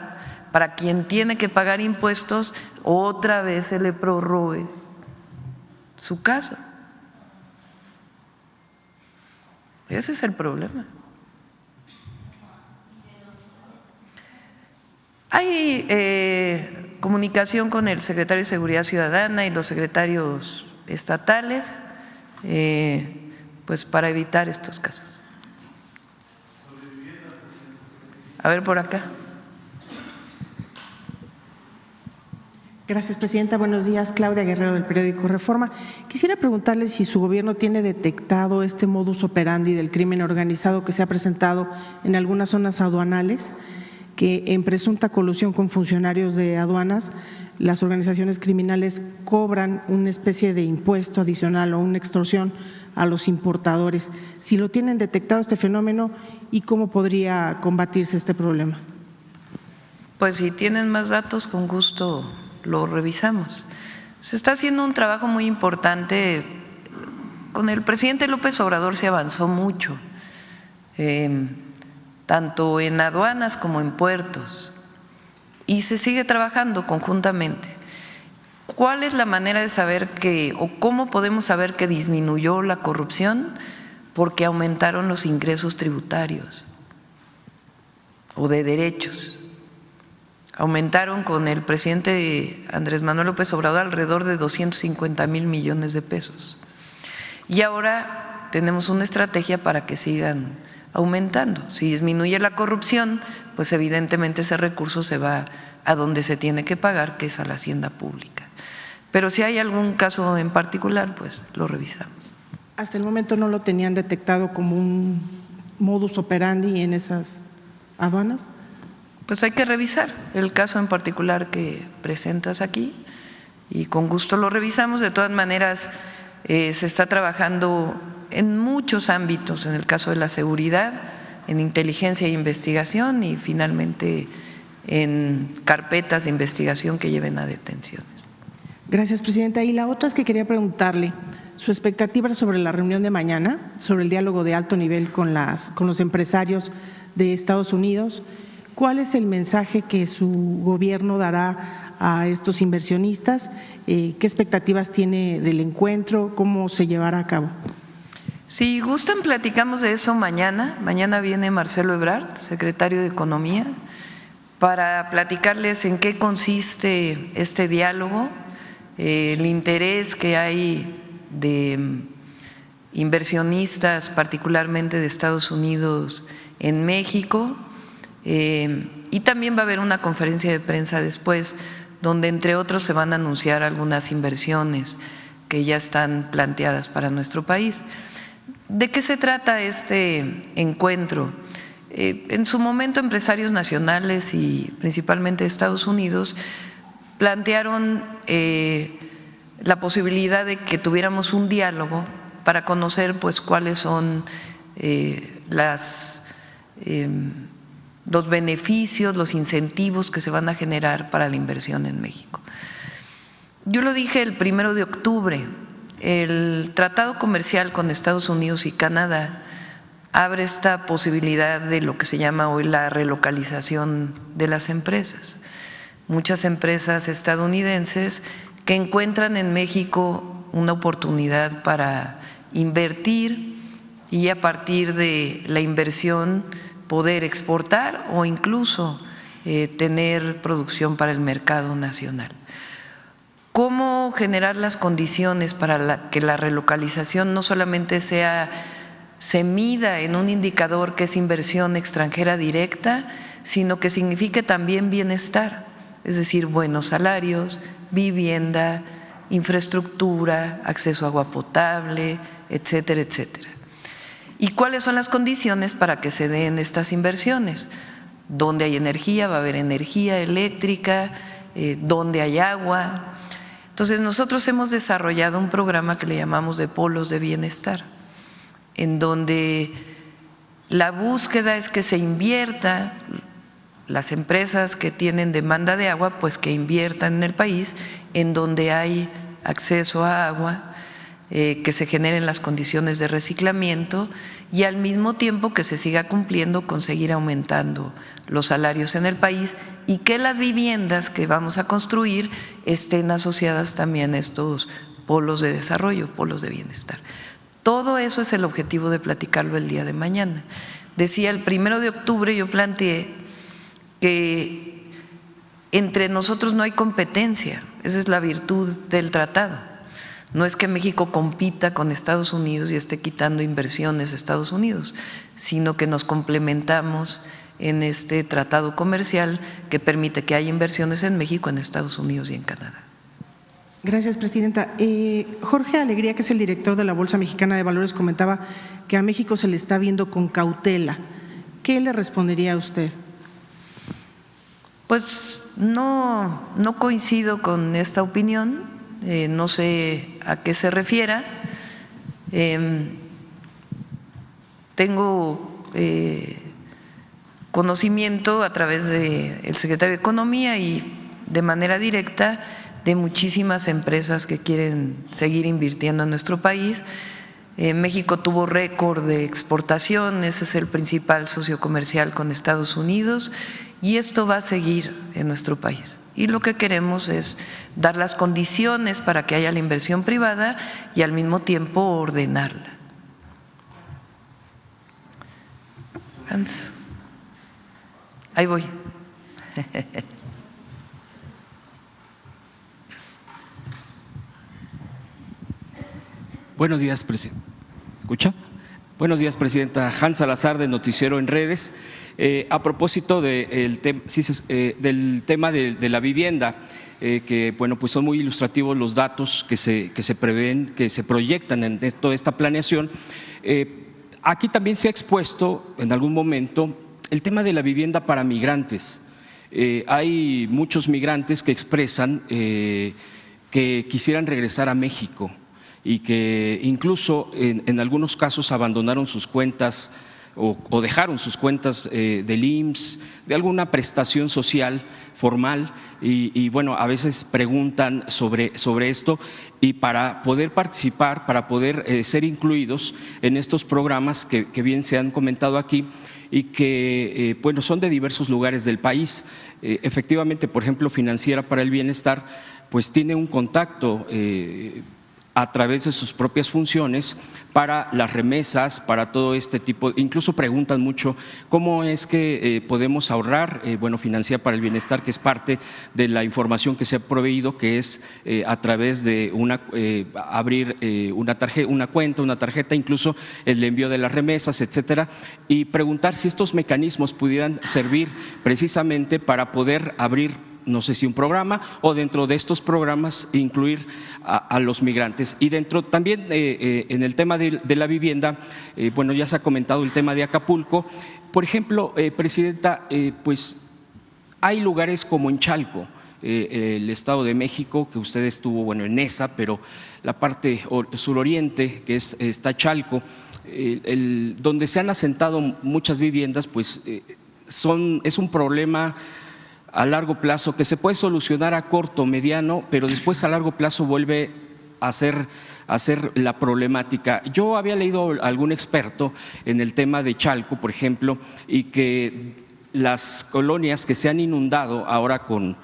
para quien tiene que pagar impuestos, otra vez se le prorrogue su caso? Ese es el problema. Hay comunicación con el secretario de Seguridad Ciudadana y los secretarios estatales, pues para evitar estos casos. A ver, por acá. Gracias, presidenta. Buenos días, Claudia Guerrero, del periódico Reforma. Quisiera preguntarle si su gobierno tiene detectado este modus operandi del crimen organizado que se ha presentado en algunas zonas aduanales, que en presunta colusión con funcionarios de aduanas, las organizaciones criminales cobran una especie de impuesto adicional o una extorsión a los importadores. Si lo tienen detectado este fenómeno y cómo podría combatirse este problema. Pues si tienen más datos, con gusto lo revisamos. Se está haciendo un trabajo muy importante. Con el presidente López Obrador se avanzó mucho, tanto en aduanas como en puertos, y se sigue trabajando conjuntamente. ¿Cuál es la manera de saber o cómo podemos saber que disminuyó la corrupción? Porque aumentaron los ingresos tributarios o de derechos. Aumentaron con el presidente Andrés Manuel López Obrador alrededor de 250,000 millones de pesos. Y ahora tenemos una estrategia para que sigan aumentando. Si disminuye la corrupción, pues evidentemente ese recurso se va a donde se tiene que pagar, que es a la hacienda pública. Pero si hay algún caso en particular, pues lo revisamos. Hasta el momento no lo tenían detectado como un modus operandi en esas aduanas. Pues hay que revisar el caso en particular que presentas aquí y con gusto lo revisamos. De todas maneras, se está trabajando en muchos ámbitos, en el caso de la seguridad, en inteligencia e investigación y finalmente en carpetas de investigación que lleven a detenciones. Gracias, presidenta. Y la otra es que quería preguntarle su expectativa sobre la reunión de mañana, sobre el diálogo de alto nivel con los empresarios de Estados Unidos. ¿Cuál es el mensaje que su gobierno dará a estos inversionistas? ¿Qué expectativas tiene del encuentro? ¿Cómo se llevará a cabo? Si gustan, platicamos de eso mañana. Mañana viene Marcelo Ebrard, secretario de Economía, para platicarles en qué consiste este diálogo, el interés que hay de inversionistas, particularmente de Estados Unidos, en México. Y también va a haber una conferencia de prensa después, donde entre otros se van a anunciar algunas inversiones que ya están planteadas para nuestro país. ¿De qué se trata este encuentro? En su momento empresarios nacionales y principalmente de Estados Unidos plantearon la posibilidad de que tuviéramos un diálogo para conocer pues cuáles son los beneficios, los incentivos que se van a generar para la inversión en México. Yo lo dije el 1 de octubre, el tratado comercial con Estados Unidos y Canadá abre esta posibilidad de lo que se llama hoy la relocalización de las empresas. Muchas empresas estadounidenses que encuentran en México una oportunidad para invertir y a partir de la inversión poder exportar o incluso tener producción para el mercado nacional. ¿Cómo generar las condiciones para que la relocalización no solamente se mida en un indicador que es inversión extranjera directa, sino que signifique también bienestar, es decir, buenos salarios, vivienda, infraestructura, acceso a agua potable, etcétera, etcétera? ¿Y cuáles son las condiciones para que se den estas inversiones? Donde hay energía, va a haber energía eléctrica, donde hay agua. Entonces nosotros hemos desarrollado un programa que le llamamos de polos de bienestar, en donde la búsqueda es que se invierta, las empresas que tienen demanda de agua, pues que inviertan en el país, en donde hay acceso a agua, que se generen las condiciones de reciclamiento y al mismo tiempo que se siga cumpliendo con seguir aumentando los salarios en el país y que las viviendas que vamos a construir estén asociadas también a estos polos de desarrollo, polos de bienestar. Todo eso es el objetivo de platicarlo el día de mañana. Decía, el 1 de octubre yo planteé que entre nosotros no hay competencia, esa es la virtud del tratado. No es que México compita con Estados Unidos y esté quitando inversiones a Estados Unidos, sino que nos complementamos en este tratado comercial que permite que haya inversiones en México, en Estados Unidos y en Canadá. Gracias, presidenta. Jorge Alegría, que es el director de la Bolsa Mexicana de Valores, comentaba que a México se le está viendo con cautela. ¿Qué le respondería a usted? Pues no coincido con esta opinión. No sé a qué se refiera. Tengo conocimiento a través del secretario de Economía y de manera directa de muchísimas empresas que quieren seguir invirtiendo en nuestro país. México tuvo récord de exportación, ese es el principal socio comercial con Estados Unidos y esto va a seguir en nuestro país. Y lo que queremos es dar las condiciones para que haya la inversión privada y al mismo tiempo ordenarla. Hans. Ahí voy. Buenos días, presidente. ¿Escucha? Buenos días, presidenta. Hans Salazar, de Noticiero en Redes. A propósito del tema de la vivienda, que bueno, pues son muy ilustrativos los datos que se prevén, que se proyectan en toda esta planeación. Aquí también se ha expuesto en algún momento el tema de la vivienda para migrantes. Hay muchos migrantes que expresan que quisieran regresar a México y que incluso en algunos casos abandonaron sus cuentas o dejaron sus cuentas del IMSS, de alguna prestación social formal y bueno, a veces preguntan sobre esto y para poder participar, para poder ser incluidos en estos programas que bien se han comentado aquí y que bueno, son de diversos lugares del país. Efectivamente, por ejemplo, Financiera para el Bienestar pues tiene un contacto a través de sus propias funciones para las remesas, para todo este tipo, incluso preguntan mucho cómo es que podemos ahorrar. Bueno, Financiera para el Bienestar, que es parte de la información que se ha proveído, que es a través de abrir una cuenta, una tarjeta, incluso el envío de las remesas, etcétera, y preguntar si estos mecanismos pudieran servir precisamente para poder abrir, no sé si un programa o dentro de estos programas incluir a los migrantes. Y dentro también en el tema de la vivienda, bueno, ya se ha comentado el tema de Acapulco. Por ejemplo, presidenta, pues hay lugares como en Chalco, el Estado de México, que usted estuvo, bueno, en esa, pero la parte suroriente, que está Chalco, donde se han asentado muchas viviendas, pues es un problema a largo plazo que se puede solucionar a corto, mediano, pero después a largo plazo vuelve a ser la problemática. Yo había leído a algún experto en el tema de Chalco, por ejemplo, y que las colonias que se han inundado ahora con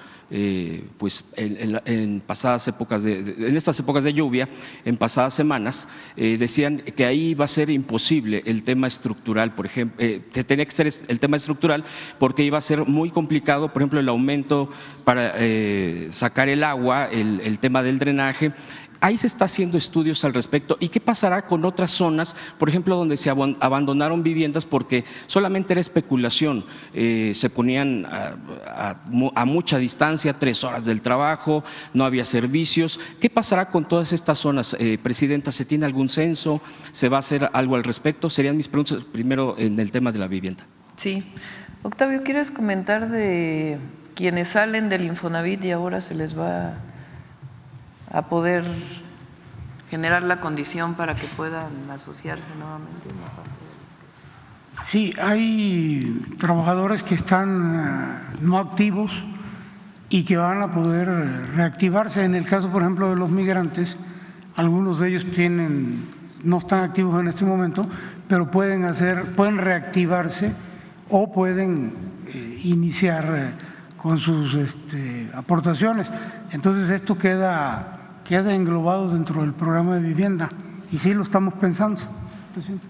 pues en pasadas épocas en estas épocas de lluvia, en pasadas semanas, decían que ahí iba a ser imposible el tema estructural, por ejemplo, se tenía que ser el tema estructural porque iba a ser muy complicado, por ejemplo, el aumento para sacar el agua, el tema del drenaje. Ahí se está haciendo estudios al respecto. ¿Y qué pasará con otras zonas, por ejemplo, donde se abandonaron viviendas porque solamente era especulación? Se ponían a mucha distancia, 3 horas del trabajo, no había servicios. ¿Qué pasará con todas estas zonas, Presidenta? ¿Se tiene algún censo? ¿Se va a hacer algo al respecto? Serían mis preguntas primero en el tema de la vivienda. Sí. Octavio, ¿quieres comentar de quienes salen del Infonavit y ahora se les va a poder generar la condición para que puedan asociarse nuevamente? Sí, hay trabajadores que están no activos y que van a poder reactivarse. En el caso, por ejemplo, de los migrantes, algunos de ellos no están activos en este momento, pero pueden reactivarse o pueden iniciar con sus aportaciones. Entonces esto queda englobado dentro del programa de vivienda y sí lo estamos pensando, Presidente.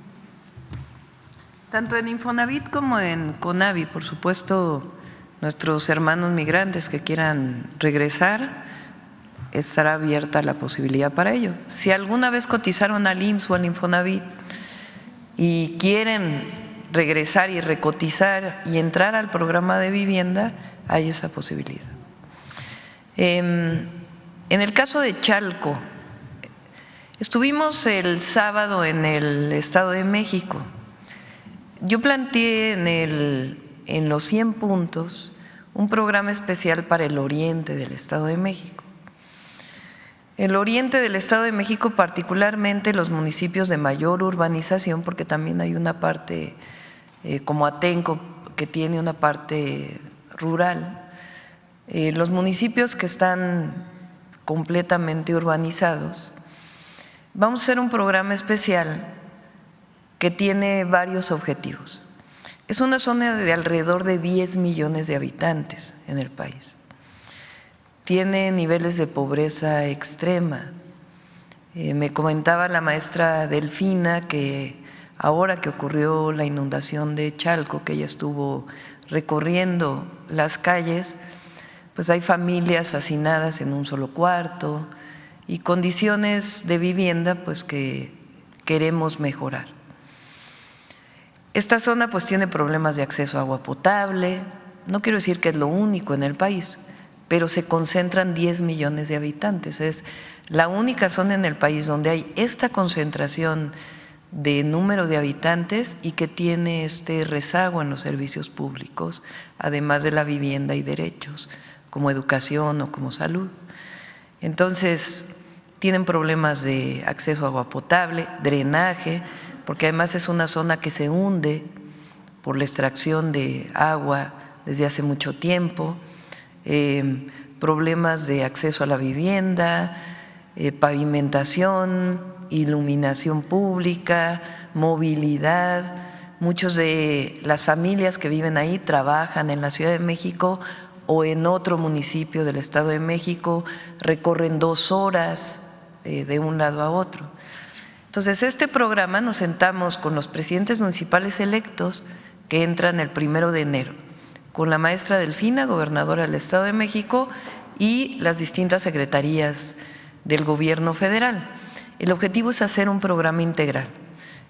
Tanto en Infonavit como en CONAVI, por supuesto, nuestros hermanos migrantes que quieran regresar, estará abierta la posibilidad para ello. Si alguna vez cotizaron al IMSS o al Infonavit y quieren regresar y recotizar y entrar al programa de vivienda, hay esa posibilidad. En el caso de Chalco, estuvimos el sábado en el Estado de México. Yo planteé en los 100 puntos un programa especial para el oriente del Estado de México. El oriente del Estado de México, particularmente los municipios de mayor urbanización, porque también hay una parte como Atenco que tiene una parte rural, los municipios que están completamente urbanizados. Vamos a hacer un programa especial que tiene varios objetivos. Es una zona de alrededor de 10 millones de habitantes en el país. Tiene niveles de pobreza extrema. Me comentaba la maestra Delfina que ahora que ocurrió la inundación de Chalco, que ella estuvo recorriendo las calles, pues hay familias hacinadas en un solo cuarto y condiciones de vivienda pues que queremos mejorar. Esta zona pues tiene problemas de acceso a agua potable, no quiero decir que es lo único en el país, pero se concentran 10 millones de habitantes, es la única zona en el país donde hay esta concentración de número de habitantes y que tiene este rezago en los servicios públicos, además de la vivienda y derechos, como educación o como salud. Entonces, tienen problemas de acceso a agua potable, drenaje, porque además es una zona que se hunde por la extracción de agua desde hace mucho tiempo, problemas de acceso a la vivienda, pavimentación, iluminación pública, movilidad. Muchos de las familias que viven ahí trabajan en la Ciudad de México o en otro municipio del Estado de México, recorren 2 horas de un lado a otro. Entonces, este programa nos sentamos con los presidentes municipales electos que entran el 1 de enero, con la maestra Delfina, gobernadora del Estado de México, y las distintas secretarías del gobierno federal. El objetivo es hacer un programa integral.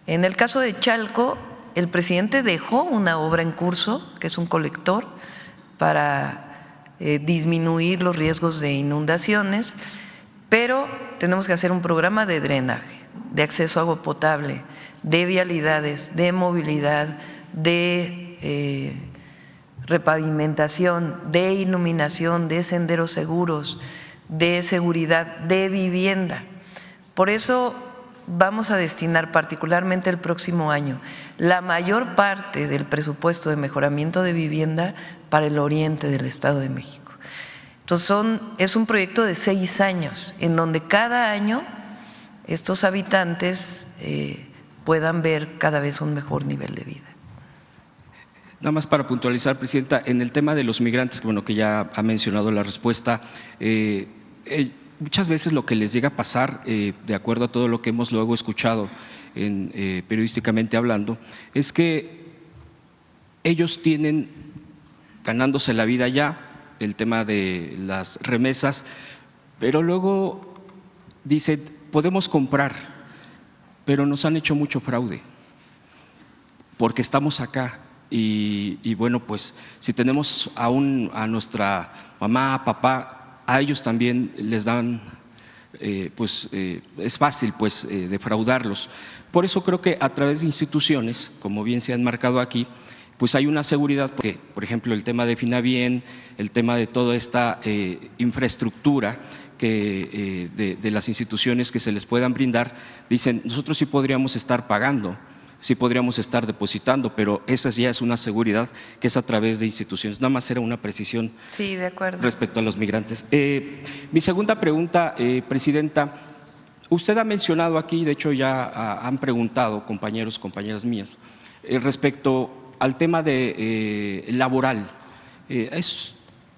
En el caso de Chalco, el presidente dejó una obra en curso, que es un colector, para disminuir los riesgos de inundaciones, pero tenemos que hacer un programa de drenaje, de acceso a agua potable, de vialidades, de movilidad, de repavimentación, de iluminación, de senderos seguros, de seguridad, de vivienda. Por eso vamos a destinar, particularmente el próximo año, la mayor parte del presupuesto de mejoramiento de vivienda para el oriente del Estado de México. Entonces es un proyecto de 6 años, en donde cada año estos habitantes puedan ver cada vez un mejor nivel de vida. Nada más para puntualizar, Presidenta, en el tema de los migrantes, bueno, que ya ha mencionado la respuesta, muchas veces lo que les llega a pasar, de acuerdo a todo lo que hemos luego escuchado periodísticamente hablando, es que ellos tienen ganándose la vida ya, el tema de las remesas, pero luego dicen, podemos comprar, pero nos han hecho mucho fraude, porque estamos acá. Y bueno, pues si tenemos aún a nuestra mamá, papá, a ellos también les dan, es fácil pues defraudarlos. Por eso creo que a través de instituciones, como bien se han marcado aquí, pues hay una seguridad, porque por ejemplo el tema de Finabien, el tema de toda esta infraestructura que de las instituciones que se les puedan brindar, dicen nosotros sí podríamos estar pagando, sí podríamos estar depositando, pero esa ya es una seguridad que es a través de instituciones. Nada más era una precisión. Sí, de acuerdo. Respecto a los migrantes. Mi segunda pregunta, Presidenta, usted ha mencionado aquí, de hecho ya han preguntado compañeros, compañeras mías, respecto al tema de laboral. Es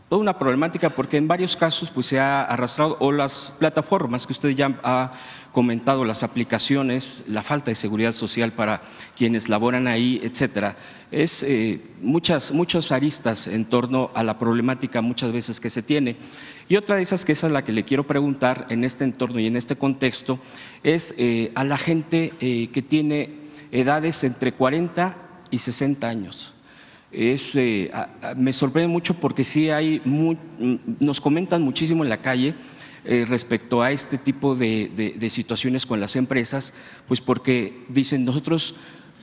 toda una problemática porque en varios casos pues se ha arrastrado, o las plataformas que usted ya ha comentado, las aplicaciones, la falta de seguridad social para quienes laboran ahí, etcétera. Es muchas aristas en torno a la problemática muchas veces que se tiene. Y otra de esas, que esa es la que le quiero preguntar en este entorno y en este contexto, es a la gente que tiene edades entre 40 y 60 años. Me sorprende mucho porque sí nos comentan muchísimo en la calle respecto a este tipo de situaciones con las empresas, pues porque dicen nosotros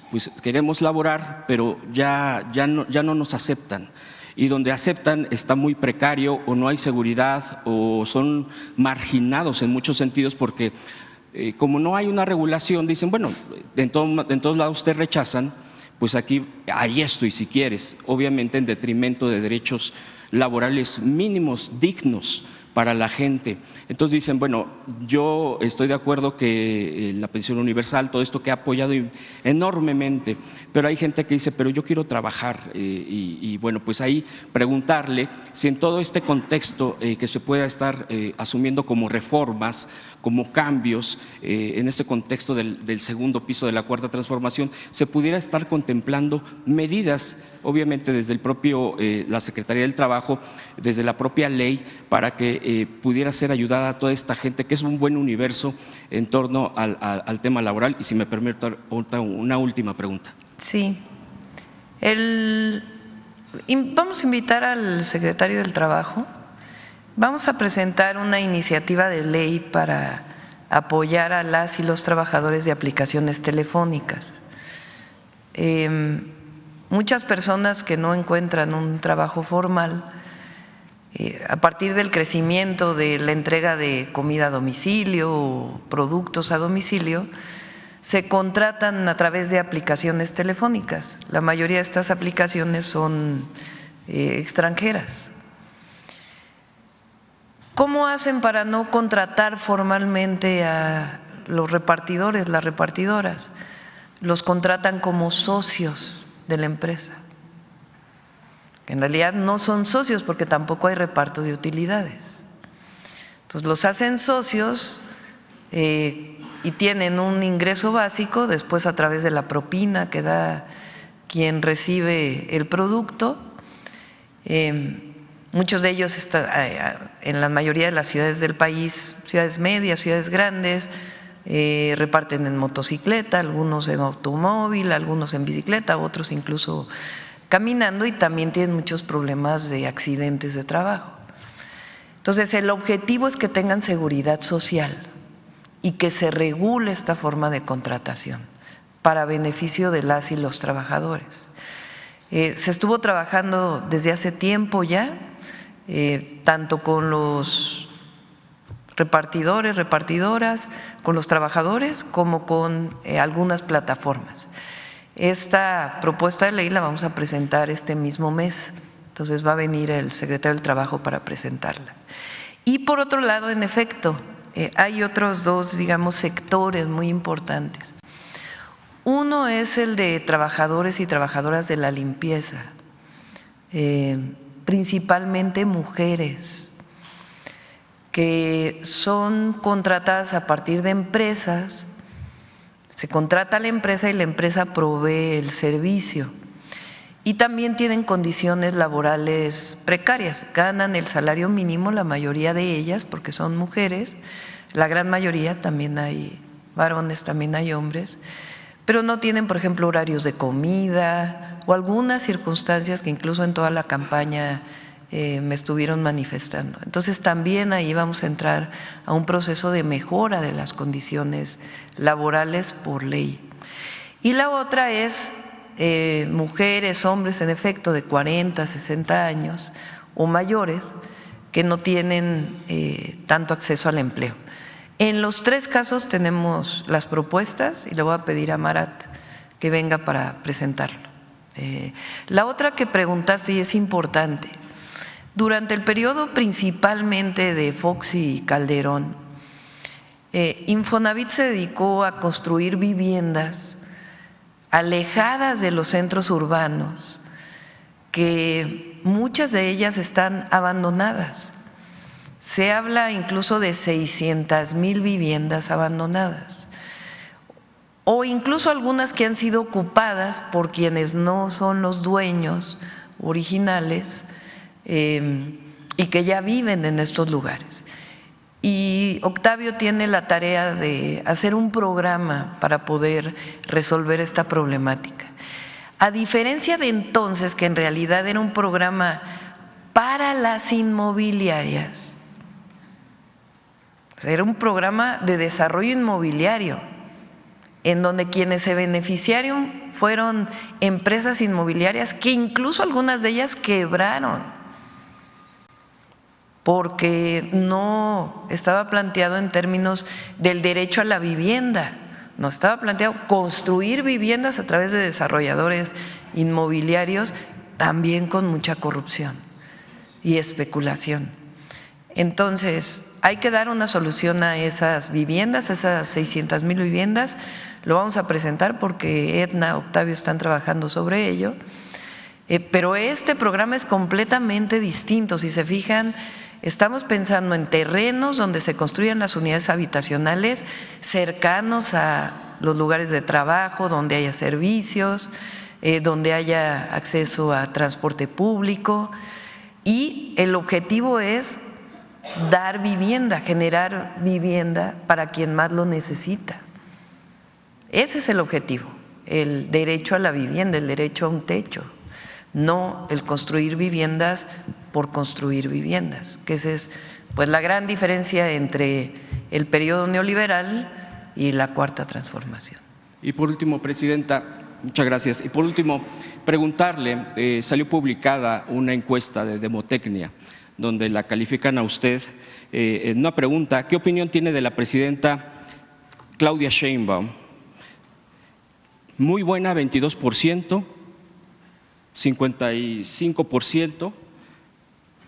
pues queremos laborar, pero ya no nos aceptan. Y donde aceptan está muy precario, o no hay seguridad, o son marginados en muchos sentidos, porque como no hay una regulación, dicen bueno, en todos lados te rechazan, pues aquí hay esto, y si quieres, obviamente en detrimento de derechos laborales mínimos, dignos para la gente. Entonces dicen, bueno, yo estoy de acuerdo que la pensión universal, todo esto que ha apoyado enormemente, pero hay gente que dice, pero yo quiero trabajar, y bueno, pues ahí preguntarle si en todo este contexto que se pueda estar asumiendo como reformas, como cambios, en este contexto del segundo piso de la Cuarta Transformación, se pudiera estar contemplando medidas, obviamente desde el propio, la Secretaría del Trabajo, desde la propia ley, para que pudiera ser ayudada a toda esta gente, que es un buen universo en torno al tema laboral. Y si me permite una última pregunta. Sí. Vamos a invitar al secretario del Trabajo. Vamos a presentar una iniciativa de ley para apoyar a las y los trabajadores de aplicaciones telefónicas. Muchas personas que no encuentran un trabajo formal, a partir del crecimiento de la entrega de comida a domicilio o productos a domicilio, se contratan a través de aplicaciones telefónicas. La mayoría de estas aplicaciones son extranjeras. ¿Cómo hacen para no contratar formalmente a los repartidores, las repartidoras? Los contratan como socios de la empresa. En realidad no son socios porque tampoco hay reparto de utilidades. Entonces los hacen socios y tienen un ingreso básico, después a través de la propina que da quien recibe el producto. Muchos de ellos están en la mayoría de las ciudades del país, ciudades medias, ciudades grandes, reparten en motocicleta, algunos en automóvil, algunos en bicicleta, otros incluso caminando, y también tienen muchos problemas de accidentes de trabajo. Entonces el objetivo es que tengan seguridad social y que se regule esta forma de contratación para beneficio de las y los trabajadores. Se estuvo trabajando desde hace tiempo ya, tanto con los repartidores, repartidoras, con los trabajadores, como con algunas plataformas. Esta propuesta de ley la vamos a presentar este mismo mes, entonces va a venir el secretario del Trabajo para presentarla. Y por otro lado, en efecto, hay otros dos, digamos, sectores muy importantes. Uno es el de trabajadores y trabajadoras de la limpieza, principalmente mujeres, que son contratadas a partir de empresas. Se contrata a la empresa y la empresa provee el servicio. Y también tienen condiciones laborales precarias, ganan el salario mínimo, la mayoría de ellas, porque son mujeres, la gran mayoría, también hay varones, también hay hombres, pero no tienen, por ejemplo, horarios de comida o algunas circunstancias que incluso en toda la campaña me estuvieron manifestando. Entonces también ahí vamos a entrar a un proceso de mejora de las condiciones laborales por ley. Y la otra es mujeres, hombres en efecto de 40, 60 años o mayores que no tienen tanto acceso al empleo. En los tres casos tenemos las propuestas y le voy a pedir a Marat que venga para presentarlo. La otra que preguntaste y es importante, durante el periodo principalmente de Fox y Calderón, Infonavit se dedicó a construir viviendas alejadas de los centros urbanos, que muchas de ellas están abandonadas. Se habla incluso de 600,000 viviendas abandonadas, o incluso algunas que han sido ocupadas por quienes no son los dueños originales y que ya viven en estos lugares. Y Octavio tiene la tarea de hacer un programa para poder resolver esta problemática. A diferencia de entonces, que en realidad era un programa para las inmobiliarias, era un programa de desarrollo inmobiliario, en donde quienes se beneficiaron fueron empresas inmobiliarias que incluso algunas de ellas quebraron, porque no estaba planteado en términos del derecho a la vivienda, no estaba planteado construir viviendas a través de desarrolladores inmobiliarios, también con mucha corrupción y especulación. Entonces, hay que dar una solución a esas viviendas, a esas 600,000 viviendas. Lo vamos a presentar porque Edna, Octavio están trabajando sobre ello, pero este programa es completamente distinto. Si se fijan, estamos pensando en terrenos donde se construyan las unidades habitacionales cercanos a los lugares de trabajo, donde haya servicios, donde haya acceso a transporte público, y el objetivo es dar vivienda, generar vivienda para quien más lo necesita. Ese es el objetivo, el derecho a la vivienda, el derecho a un techo, no el construir viviendas por construir viviendas, que esa es pues la gran diferencia entre el periodo neoliberal y la Cuarta Transformación. Y por último, Presidenta, muchas gracias. Y por último, preguntarle, salió publicada una encuesta de Demotecnia, donde la califican a usted en una pregunta: ¿qué opinión tiene de la presidenta Claudia Sheinbaum? Muy buena, 22%, 55%,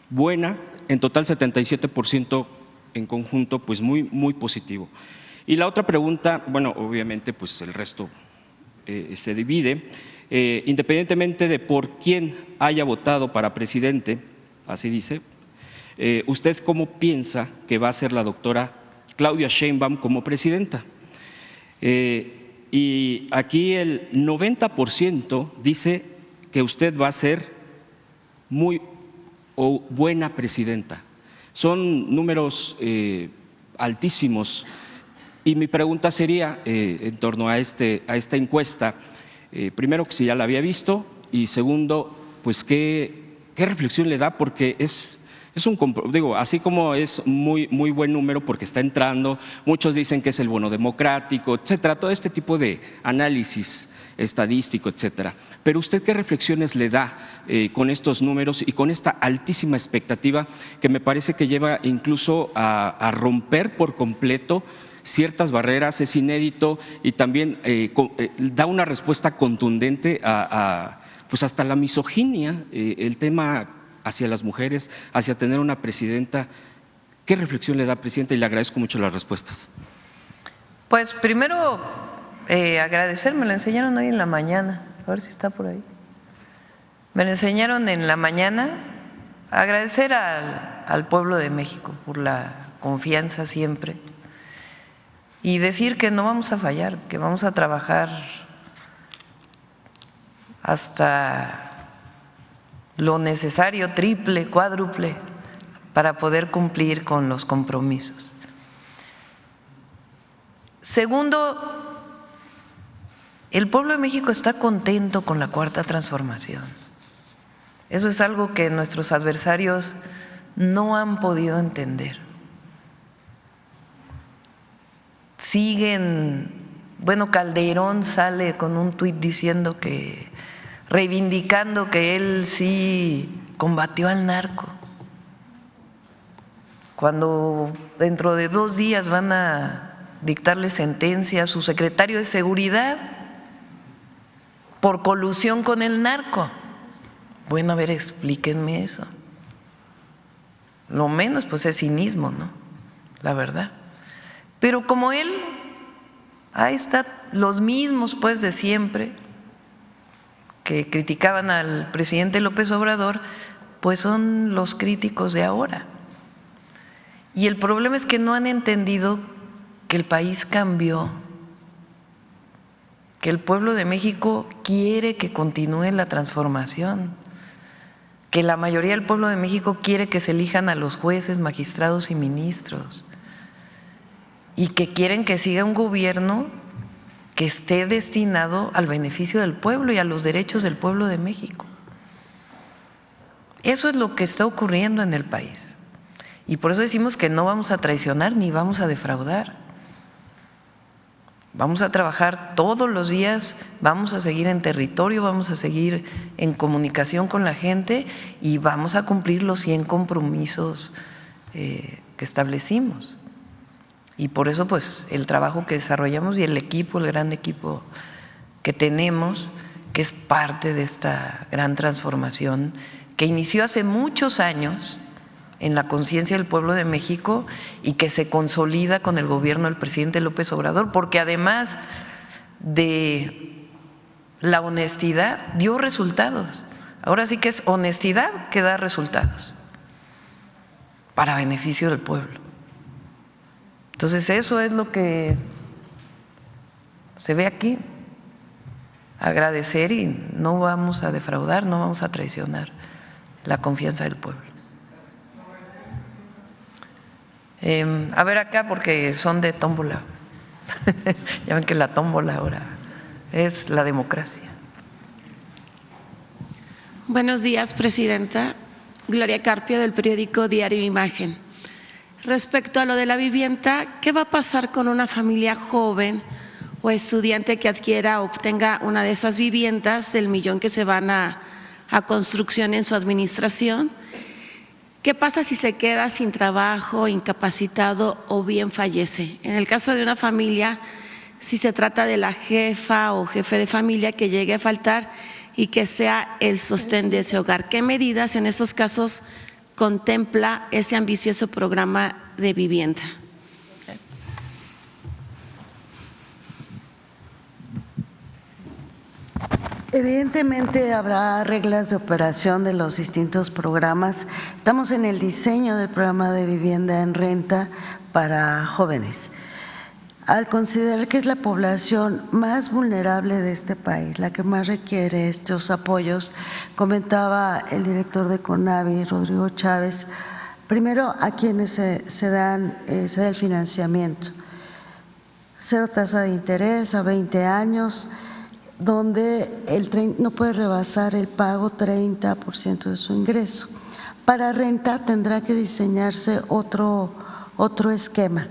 buena, en total 77% en conjunto, pues muy positivo. Y la otra pregunta, bueno, obviamente pues el resto se divide, independientemente de por quién haya votado para presidente, así dice, ¿usted cómo piensa que va a ser la doctora Claudia Sheinbaum como presidenta? Y aquí el 90% dice que usted va a ser muy buena presidenta. Son números altísimos. Y mi pregunta sería en torno a esta encuesta, primero, que si ya la había visto, y segundo, pues qué reflexión le da, porque es un, digo, así como es muy buen número porque está entrando, muchos dicen que es el bono democrático, etcétera, todo este tipo de análisis estadístico, etcétera. Pero ¿usted qué reflexiones le da con estos números y con esta altísima expectativa que me parece que lleva incluso a romper por completo ciertas barreras? Es inédito y también da una respuesta contundente pues hasta la misoginia, el tema hacia las mujeres, hacia tener una presidenta. ¿Qué reflexión le da, presidenta? Y le agradezco mucho las respuestas. Pues primero agradecer, me la enseñaron hoy en la mañana, a ver si está por ahí. Me la enseñaron en la mañana, agradecer al pueblo de México por la confianza siempre y decir que no vamos a fallar, que vamos a trabajar hasta lo necesario, triple, cuádruple, para poder cumplir con los compromisos. Segundo, el pueblo de México está contento con la Cuarta Transformación. Eso es algo que nuestros adversarios no han podido entender. Siguen, bueno, Calderón sale con un tuit diciendo que, reivindicando que él sí combatió al narco, cuando dentro de 2 días van a dictarle sentencia a su secretario de Seguridad por colusión con el narco. Bueno, a ver, explíquenme eso. Lo menos pues es cinismo, ¿no? La verdad. Pero como él, ahí está los mismos pues de siempre que criticaban al presidente López Obrador, pues son los críticos de ahora. Y el problema es que no han entendido que el país cambió, que el pueblo de México quiere que continúe la transformación, que la mayoría del pueblo de México quiere que se elijan a los jueces, magistrados y ministros, y que quieren que siga un gobierno que esté destinado al beneficio del pueblo y a los derechos del pueblo de México. Eso es lo que está ocurriendo en el país. Y por eso decimos que no vamos a traicionar ni vamos a defraudar. Vamos a trabajar todos los días, vamos a seguir en territorio, vamos a seguir en comunicación con la gente y vamos a cumplir los 100 compromisos que establecimos. Y por eso pues el trabajo que desarrollamos y el equipo, el gran equipo que tenemos, que es parte de esta gran transformación que inició hace muchos años en la conciencia del pueblo de México y que se consolida con el gobierno del presidente López Obrador, porque además de la honestidad dio resultados. Ahora sí que es honestidad que da resultados para beneficio del pueblo. Entonces eso es lo que se ve aquí. Agradecer y no vamos a defraudar, no vamos a traicionar la confianza del pueblo. A ver acá, porque son de tómbola. Ya ven que la tómbola ahora es la democracia. Buenos días, presidenta. Gloria Carpio, del periódico Diario Imagen. Respecto a lo de la vivienda, ¿qué va a pasar con una familia joven o estudiante que adquiera o obtenga una de esas viviendas, el millón que se van a construcción en su administración? ¿Qué pasa si se queda sin trabajo, incapacitado o bien fallece? En el caso de una familia, si se trata de la jefa o jefe de familia que llegue a faltar y que sea el sostén de ese hogar, ¿qué medidas en estos casos contempla ese ambicioso programa de vivienda? Evidentemente habrá reglas de operación de los distintos programas. Estamos en el diseño del programa de vivienda en renta para jóvenes. Al considerar que es la población más vulnerable de este país, la que más requiere estos apoyos, comentaba el director de CONAVI, Rodrigo Chávez, primero a quienes se da el financiamiento, 0 tasa de interés a 20 años, donde no puede rebasar el pago 30% de su ingreso. Para renta tendrá que diseñarse otro esquema.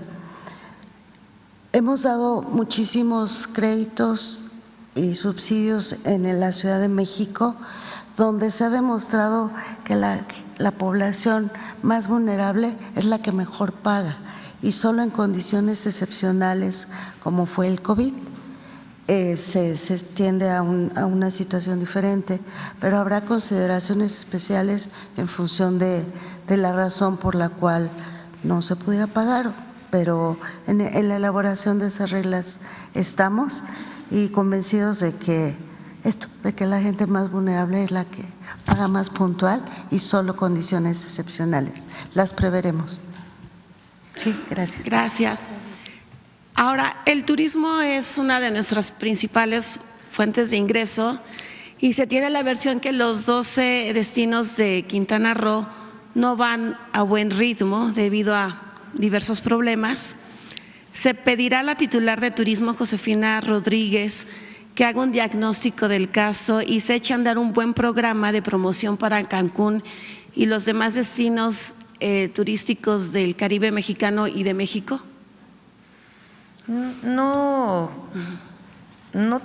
Hemos dado muchísimos créditos y subsidios en la Ciudad de México, donde se ha demostrado que la población más vulnerable es la que mejor paga, y solo en condiciones excepcionales como fue el COVID se tiende a una situación diferente, pero habrá consideraciones especiales en función de la razón por la cual no se pudiera pagar, pero en la elaboración de esas reglas estamos y convencidos de que la gente más vulnerable es la que paga más puntual y solo condiciones excepcionales. Las preveremos. Sí, gracias. Gracias. Ahora, el turismo es una de nuestras principales fuentes de ingreso y se tiene la versión que los 12 destinos de Quintana Roo no van a buen ritmo debido a diversos problemas. Se pedirá a la titular de turismo, Josefina Rodríguez, que haga un diagnóstico del caso y se eche a andar un buen programa de promoción para Cancún y los demás destinos turísticos del Caribe mexicano y de México. No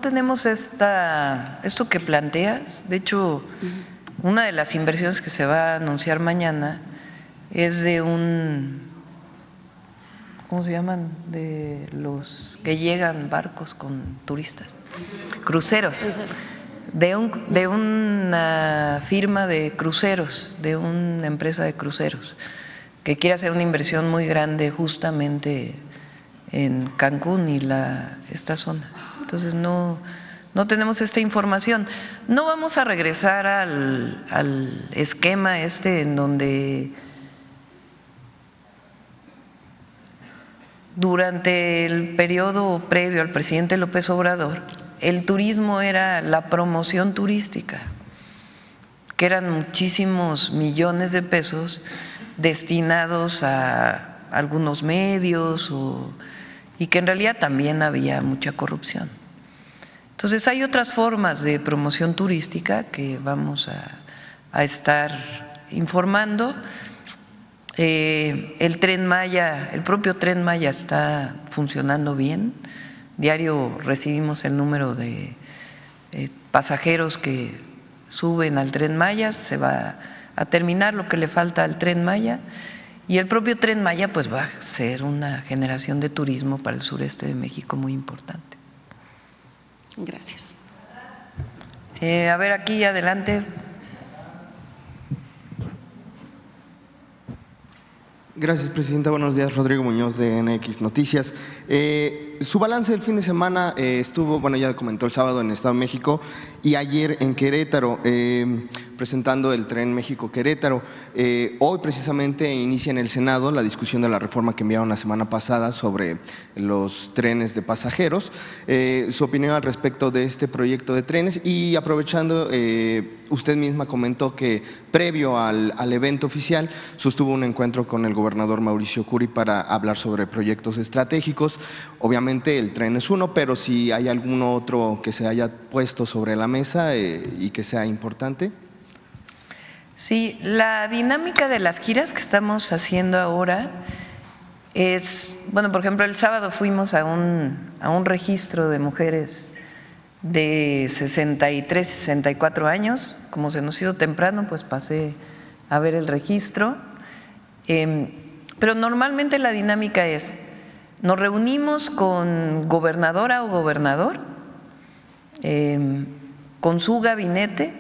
tenemos esto que planteas. De hecho, una de las inversiones que se va a anunciar mañana es de ¿cómo se llaman? De los que llegan barcos con turistas, cruceros, de una firma de cruceros, de una empresa de cruceros, que quiere hacer una inversión muy grande justamente en Cancún y esta zona. Entonces no tenemos esta información. No vamos a regresar al esquema en donde durante el periodo previo al presidente López Obrador el turismo era la promoción turística, que eran muchísimos millones de pesos destinados a algunos medios y que en realidad también había mucha corrupción. Entonces hay otras formas de promoción turística que vamos a estar informando. El Tren Maya, el propio Tren Maya está funcionando bien. Diario recibimos el número de pasajeros que suben al Tren Maya. Se va a terminar lo que le falta al Tren Maya. Y el propio Tren Maya pues va a ser una generación de turismo para el sureste de México muy importante. Gracias. A ver, aquí adelante. Gracias, Presidenta. Buenos días, Rodrigo Muñoz de NX Noticias. Su balance del fin de semana estuvo, ya comentó el sábado en el Estado de México y ayer en Querétaro, presentando el Tren México-Querétaro. Hoy precisamente inicia en el Senado la discusión de la reforma que enviaron la semana pasada sobre los trenes de pasajeros. Su opinión al respecto de este proyecto de trenes y aprovechando, usted misma comentó que previo al evento oficial sostuvo un encuentro con el gobernador Mauricio Curi para hablar sobre proyectos estratégicos. Obviamente el tren es uno, pero si hay algún otro que se haya puesto sobre la mesa y que sea importante. Sí, la dinámica de las giras que estamos haciendo ahora es, por ejemplo, el sábado fuimos a un registro de mujeres de 63, 64 años. Como se nos hizo temprano, pues pasé a ver el registro. Pero normalmente la dinámica es, nos reunimos con gobernadora o gobernador, con su gabinete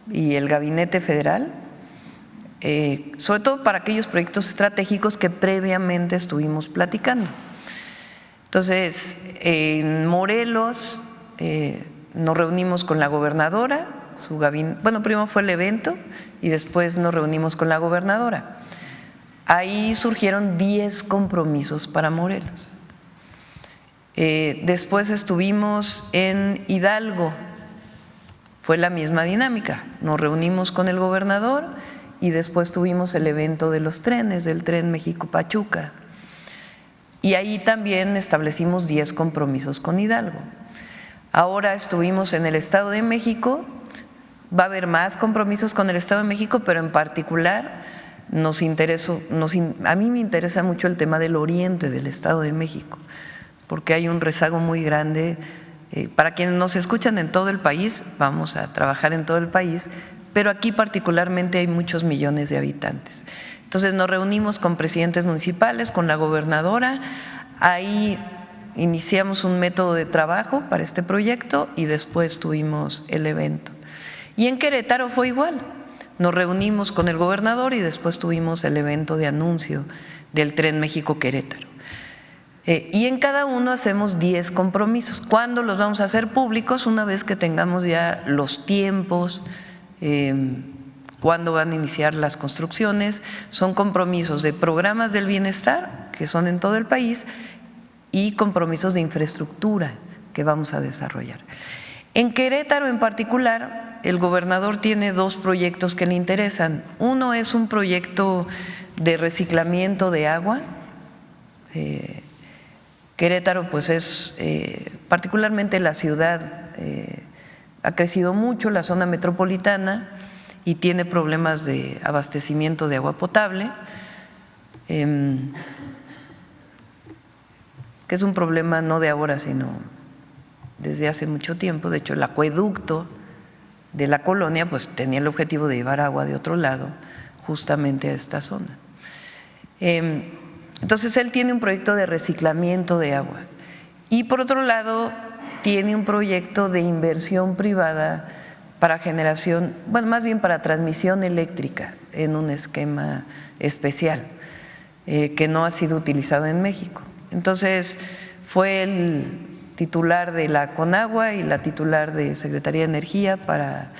y el gabinete federal, sobre todo para aquellos proyectos estratégicos que previamente estuvimos platicando. Entonces, en Morelos nos reunimos con la gobernadora, su gabinete, primero fue el evento y después nos reunimos con la gobernadora. Ahí surgieron 10 compromisos para Morelos. Después estuvimos en Hidalgo, fue la misma dinámica, nos reunimos con el gobernador y después tuvimos el evento de los trenes, del Tren México-Pachuca. Y ahí también establecimos 10 compromisos con Hidalgo. Ahora estuvimos en el Estado de México, va a haber más compromisos con el Estado de México, pero en particular a mí me interesa mucho el tema del oriente del Estado de México, porque hay un rezago muy grande Para quienes nos escuchan en todo el país, vamos a trabajar en todo el país, pero aquí particularmente hay muchos millones de habitantes. Entonces nos reunimos con presidentes municipales, con la gobernadora, ahí iniciamos un método de trabajo para este proyecto y después tuvimos el evento. Y en Querétaro fue igual, nos reunimos con el gobernador y después tuvimos el evento de anuncio del Tren México-Querétaro. Y en cada uno hacemos 10 compromisos. ¿Cuándo los vamos a hacer públicos? Una vez que tengamos ya los tiempos, cuándo van a iniciar las construcciones. Son compromisos de programas del bienestar, que son en todo el país, y compromisos de infraestructura que vamos a desarrollar. En Querétaro en particular, el gobernador tiene 2 proyectos que le interesan. Uno es un proyecto de reciclamiento de agua. Querétaro pues es, particularmente la ciudad, ha crecido mucho, la zona metropolitana, y tiene problemas de abastecimiento de agua potable, que es un problema no de ahora, sino desde hace mucho tiempo. De hecho, el acueducto de la colonia pues tenía el objetivo de llevar agua de otro lado justamente a esta zona. Entonces él tiene un proyecto de reciclamiento de agua y por otro lado tiene un proyecto de inversión privada para generación, bueno, más bien para transmisión eléctrica en un esquema especial que no ha sido utilizado en México. Entonces fue el titular de la Conagua y la titular de Secretaría de Energía para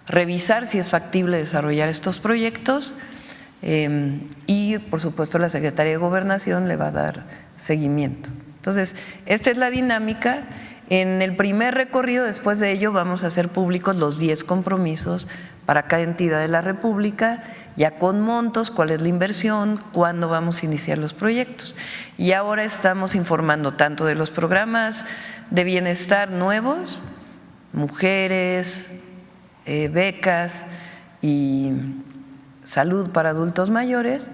revisar si es factible desarrollar estos proyectos. Y por supuesto la Secretaría de Gobernación le va a dar seguimiento. Entonces, esta es la dinámica. En el primer recorrido, después de ello, vamos a hacer públicos los 10 compromisos para cada entidad de la República, ya con montos, cuál es la inversión, cuándo vamos a iniciar los proyectos. Y ahora estamos informando tanto de los programas de bienestar nuevos, mujeres, becas y salud para adultos mayores,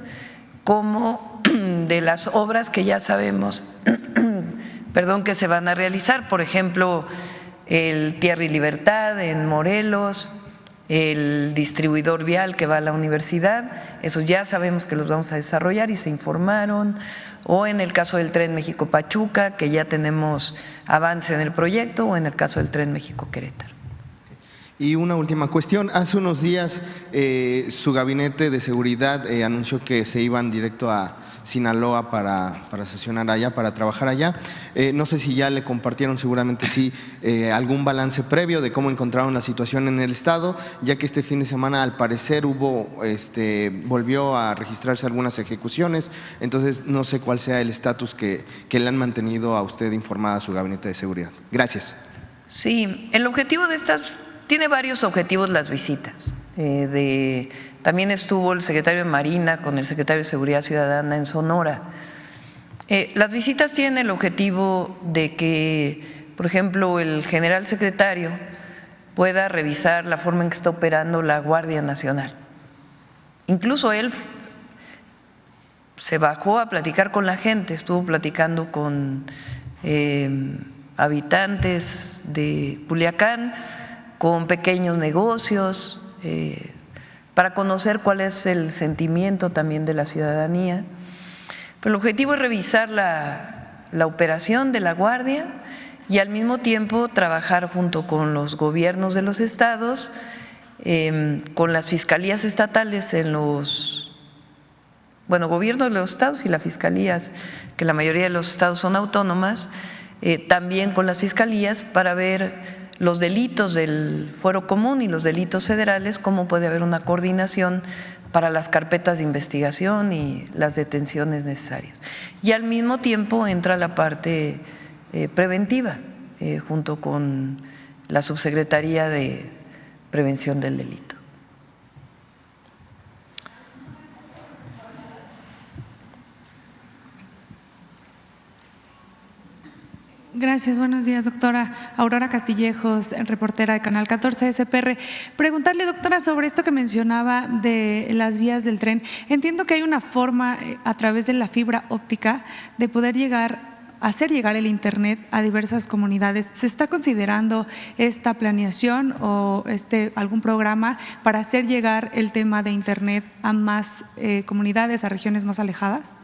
como de las obras que ya sabemos que se van a realizar, por ejemplo, el Tierra y Libertad en Morelos, el distribuidor vial que va a la universidad, eso ya sabemos que los vamos a desarrollar y se informaron, o en el caso del Tren México-Pachuca, que ya tenemos avance en el proyecto, o en el caso del Tren México-Querétaro. Y una última cuestión, hace unos días su gabinete de seguridad anunció que se iban directo a Sinaloa para sesionar allá, para trabajar allá. No sé si ya le compartieron, seguramente sí, algún balance previo de cómo encontraron la situación en el estado, ya que este fin de semana al parecer volvió a registrarse algunas ejecuciones, entonces no sé cuál sea el estatus que le han mantenido a usted informada a su gabinete de seguridad. Gracias. Sí, el objetivo de estas… Tiene varios objetivos las visitas. También estuvo el secretario de Marina con el secretario de Seguridad Ciudadana en Sonora. Las visitas tienen el objetivo de que, por ejemplo, el general secretario pueda revisar la forma en que está operando la Guardia Nacional. Incluso él se bajó a platicar con la gente, estuvo platicando con habitantes de Culiacán, con pequeños negocios, para conocer cuál es el sentimiento también de la ciudadanía. Pero el objetivo es revisar la operación de la Guardia y al mismo tiempo trabajar junto con los gobiernos de los estados, con las fiscalías estatales en los, gobiernos de los estados y las fiscalías, que la mayoría de los estados son autónomas, también con las fiscalías para ver los delitos del fuero común y los delitos federales, cómo puede haber una coordinación para las carpetas de investigación y las detenciones necesarias. Y al mismo tiempo entra la parte preventiva, junto con la Subsecretaría de Prevención del Delito. Gracias, buenos días, doctora. Aurora Castillejos, reportera de Canal 14 SPR. Preguntarle, doctora, sobre esto que mencionaba de las vías del tren. Entiendo que hay una forma a través de la fibra óptica de poder llegar hacer llegar el Internet a diversas comunidades. ¿Se está considerando esta planeación o algún programa para hacer llegar el tema de Internet a más comunidades, a regiones más alejadas?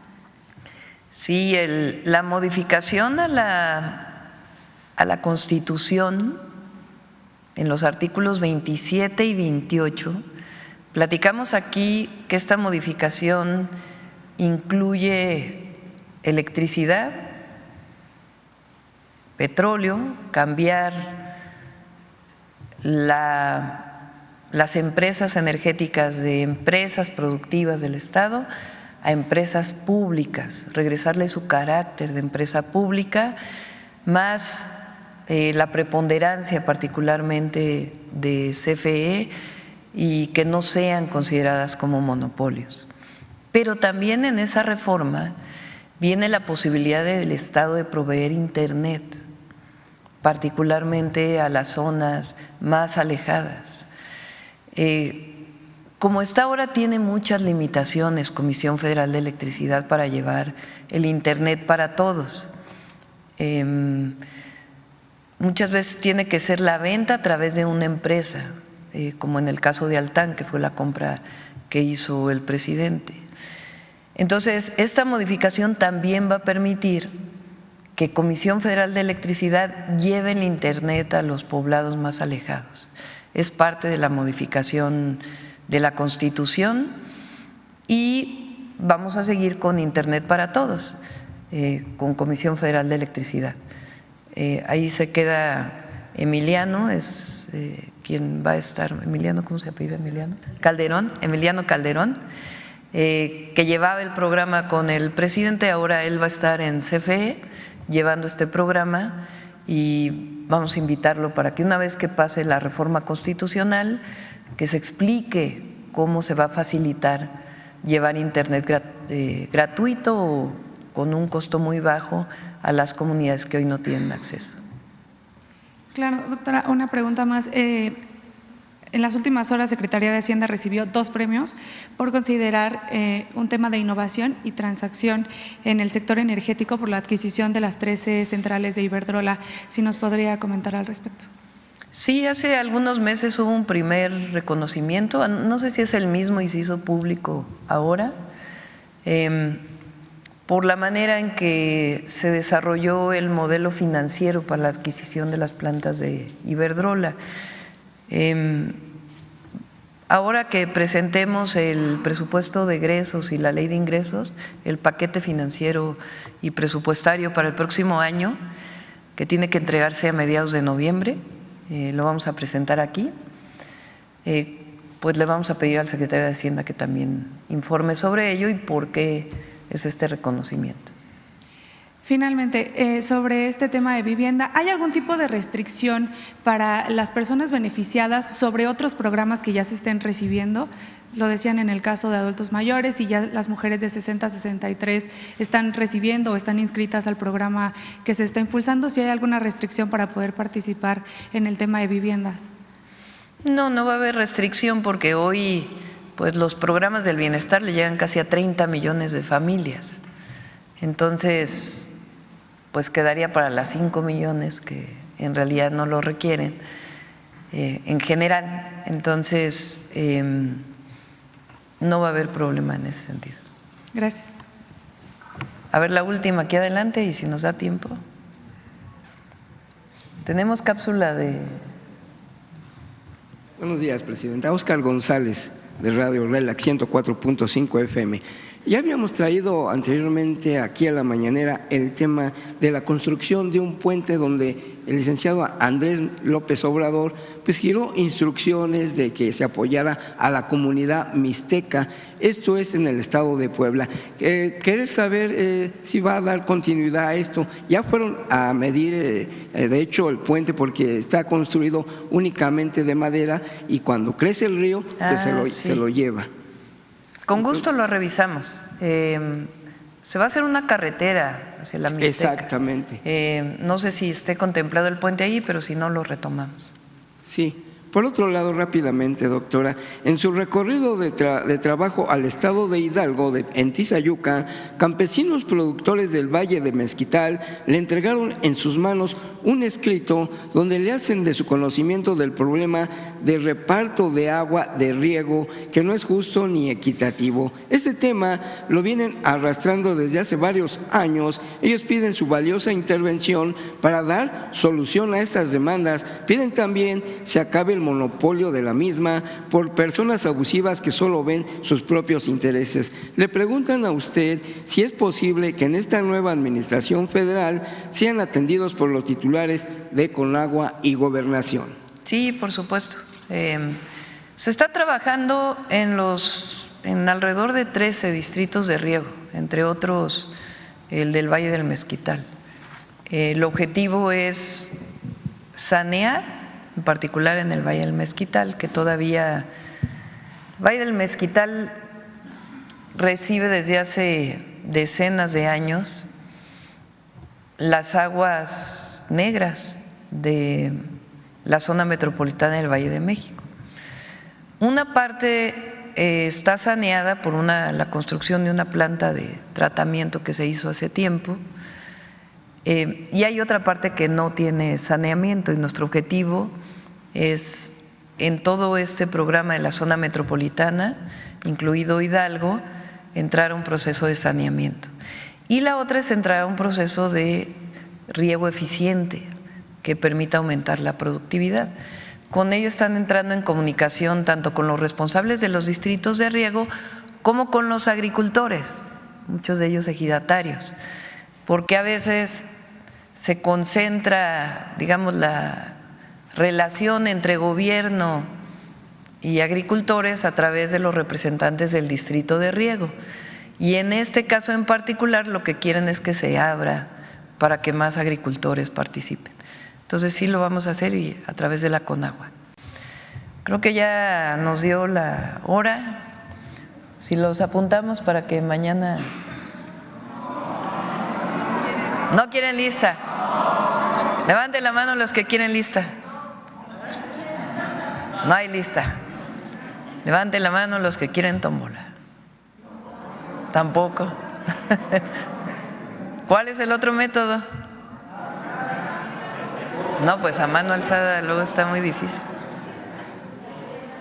Sí, la modificación a la Constitución en los artículos 27 y 28, platicamos aquí que esta modificación incluye electricidad, petróleo, cambiar las empresas energéticas de empresas productivas del Estado a empresas públicas, regresarle su carácter de empresa pública, más la preponderancia particularmente de CFE y que no sean consideradas como monopolios. Pero también en esa reforma viene la posibilidad del Estado de proveer Internet, particularmente a las zonas más alejadas. Como está ahora tiene muchas limitaciones Comisión Federal de Electricidad para llevar el Internet para todos. Muchas veces tiene que ser la venta a través de una empresa, como en el caso de Altán, que fue la compra que hizo el presidente. Entonces, esta modificación también va a permitir que Comisión Federal de Electricidad lleve el Internet a los poblados más alejados. Es parte de la modificación de la Constitución y vamos a seguir con Internet para todos, con Comisión Federal de Electricidad. Ahí se queda Emiliano, es quien va a estar, Emiliano, ¿cómo se apellida Emiliano? Calderón, Emiliano Calderón, que llevaba el programa con el presidente, ahora él va a estar en CFE llevando este programa y vamos a invitarlo para que una vez que pase la reforma constitucional, que se explique cómo se va a facilitar llevar Internet gratuito o con un costo muy bajo a las comunidades que hoy no tienen acceso. Claro, doctora, una pregunta más. En las últimas horas, Secretaría de Hacienda recibió 2 premios por considerar un tema de innovación y transacción en el sector energético por la adquisición de las 13 centrales de Iberdrola. Si nos podría comentar al respecto. Sí, hace algunos meses hubo un primer reconocimiento, no sé si es el mismo y se hizo público ahora, por la manera en que se desarrolló el modelo financiero para la adquisición de las plantas de Iberdrola. Ahora que presentemos el presupuesto de egresos y la ley de ingresos, el paquete financiero y presupuestario para el próximo año, que tiene que entregarse a mediados de noviembre, lo vamos a presentar aquí, pues le vamos a pedir al secretario de Hacienda que también informe sobre ello y por qué es este reconocimiento. Finalmente, sobre este tema de vivienda, ¿hay algún tipo de restricción para las personas beneficiadas sobre otros programas que ya se estén recibiendo? Lo decían en el caso de adultos mayores y ya las mujeres de 60 a 63 están recibiendo o están inscritas al programa que se está impulsando. ¿Si hay alguna restricción para poder participar en el tema de viviendas? No, no va a haber restricción porque hoy pues los programas del bienestar le llegan casi a 30 millones de familias. Entonces, pues quedaría para las 5 millones que en realidad no lo requieren en general. Entonces, no va a haber problema en ese sentido. Gracias. A ver, la última aquí adelante y si nos da tiempo. Tenemos cápsula de… Buenos días, Presidenta. Óscar González, de Radio Relax 104.5 FM. Ya habíamos traído anteriormente aquí a la mañanera el tema de la construcción de un puente donde el licenciado Andrés López Obrador pues giró instrucciones de que se apoyara a la comunidad mixteca. Esto es en el estado de Puebla. Querer saber si va a dar continuidad a esto. Ya fueron a medir, de hecho, el puente porque está construido únicamente de madera y cuando crece el río pues se lo lleva. Con gusto lo revisamos. Se va a hacer una carretera hacia la Mixteca. Exactamente. No sé si esté contemplado el puente ahí, pero si no, lo retomamos. Sí, Por otro lado, rápidamente, doctora, en su recorrido de trabajo al estado de Hidalgo, en Tizayuca, campesinos productores del Valle de Mezquital le entregaron en sus manos un escrito donde le hacen de su conocimiento del problema de reparto de agua de riego que no es justo ni equitativo. Este tema lo vienen arrastrando desde hace varios años. Ellos piden su valiosa intervención para dar solución a estas demandas. Piden también se acabe el monopolio de la misma por personas abusivas que solo ven sus propios intereses. Le preguntan a usted si es posible que en esta nueva administración federal sean atendidos por los titulares de Conagua y Gobernación. Sí, por supuesto. Se está trabajando en alrededor de 13 distritos de riego, entre otros el del Valle del Mezquital. El objetivo es sanear, en particular en el Valle del Mezquital, que todavía el Valle del Mezquital recibe desde hace decenas de años las aguas negras de la zona metropolitana del Valle de México. Una parte está saneada por la construcción de una planta de tratamiento que se hizo hace tiempo, y hay otra parte que no tiene saneamiento, y nuestro objetivo es en todo este programa de la zona metropolitana, incluido Hidalgo, entrar a un proceso de saneamiento. Y la otra es entrar a un proceso de riego eficiente que permita aumentar la productividad. Con ello están entrando en comunicación tanto con los responsables de los distritos de riego como con los agricultores, muchos de ellos ejidatarios, porque a veces se concentra, digamos, la relación entre gobierno y agricultores a través de los representantes del distrito de riego. Y en este caso en particular lo que quieren es que se abra para que más agricultores participen. Entonces sí lo vamos a hacer y a través de la Conagua. Creo que ya nos dio la hora. Si los apuntamos para que mañana… ¿No quieren lista? Levanten la mano los que quieren lista. No hay lista. Levanten la mano los que quieren tómbola. Tampoco. ¿Cuál es el otro método? No, pues a mano alzada luego está muy difícil.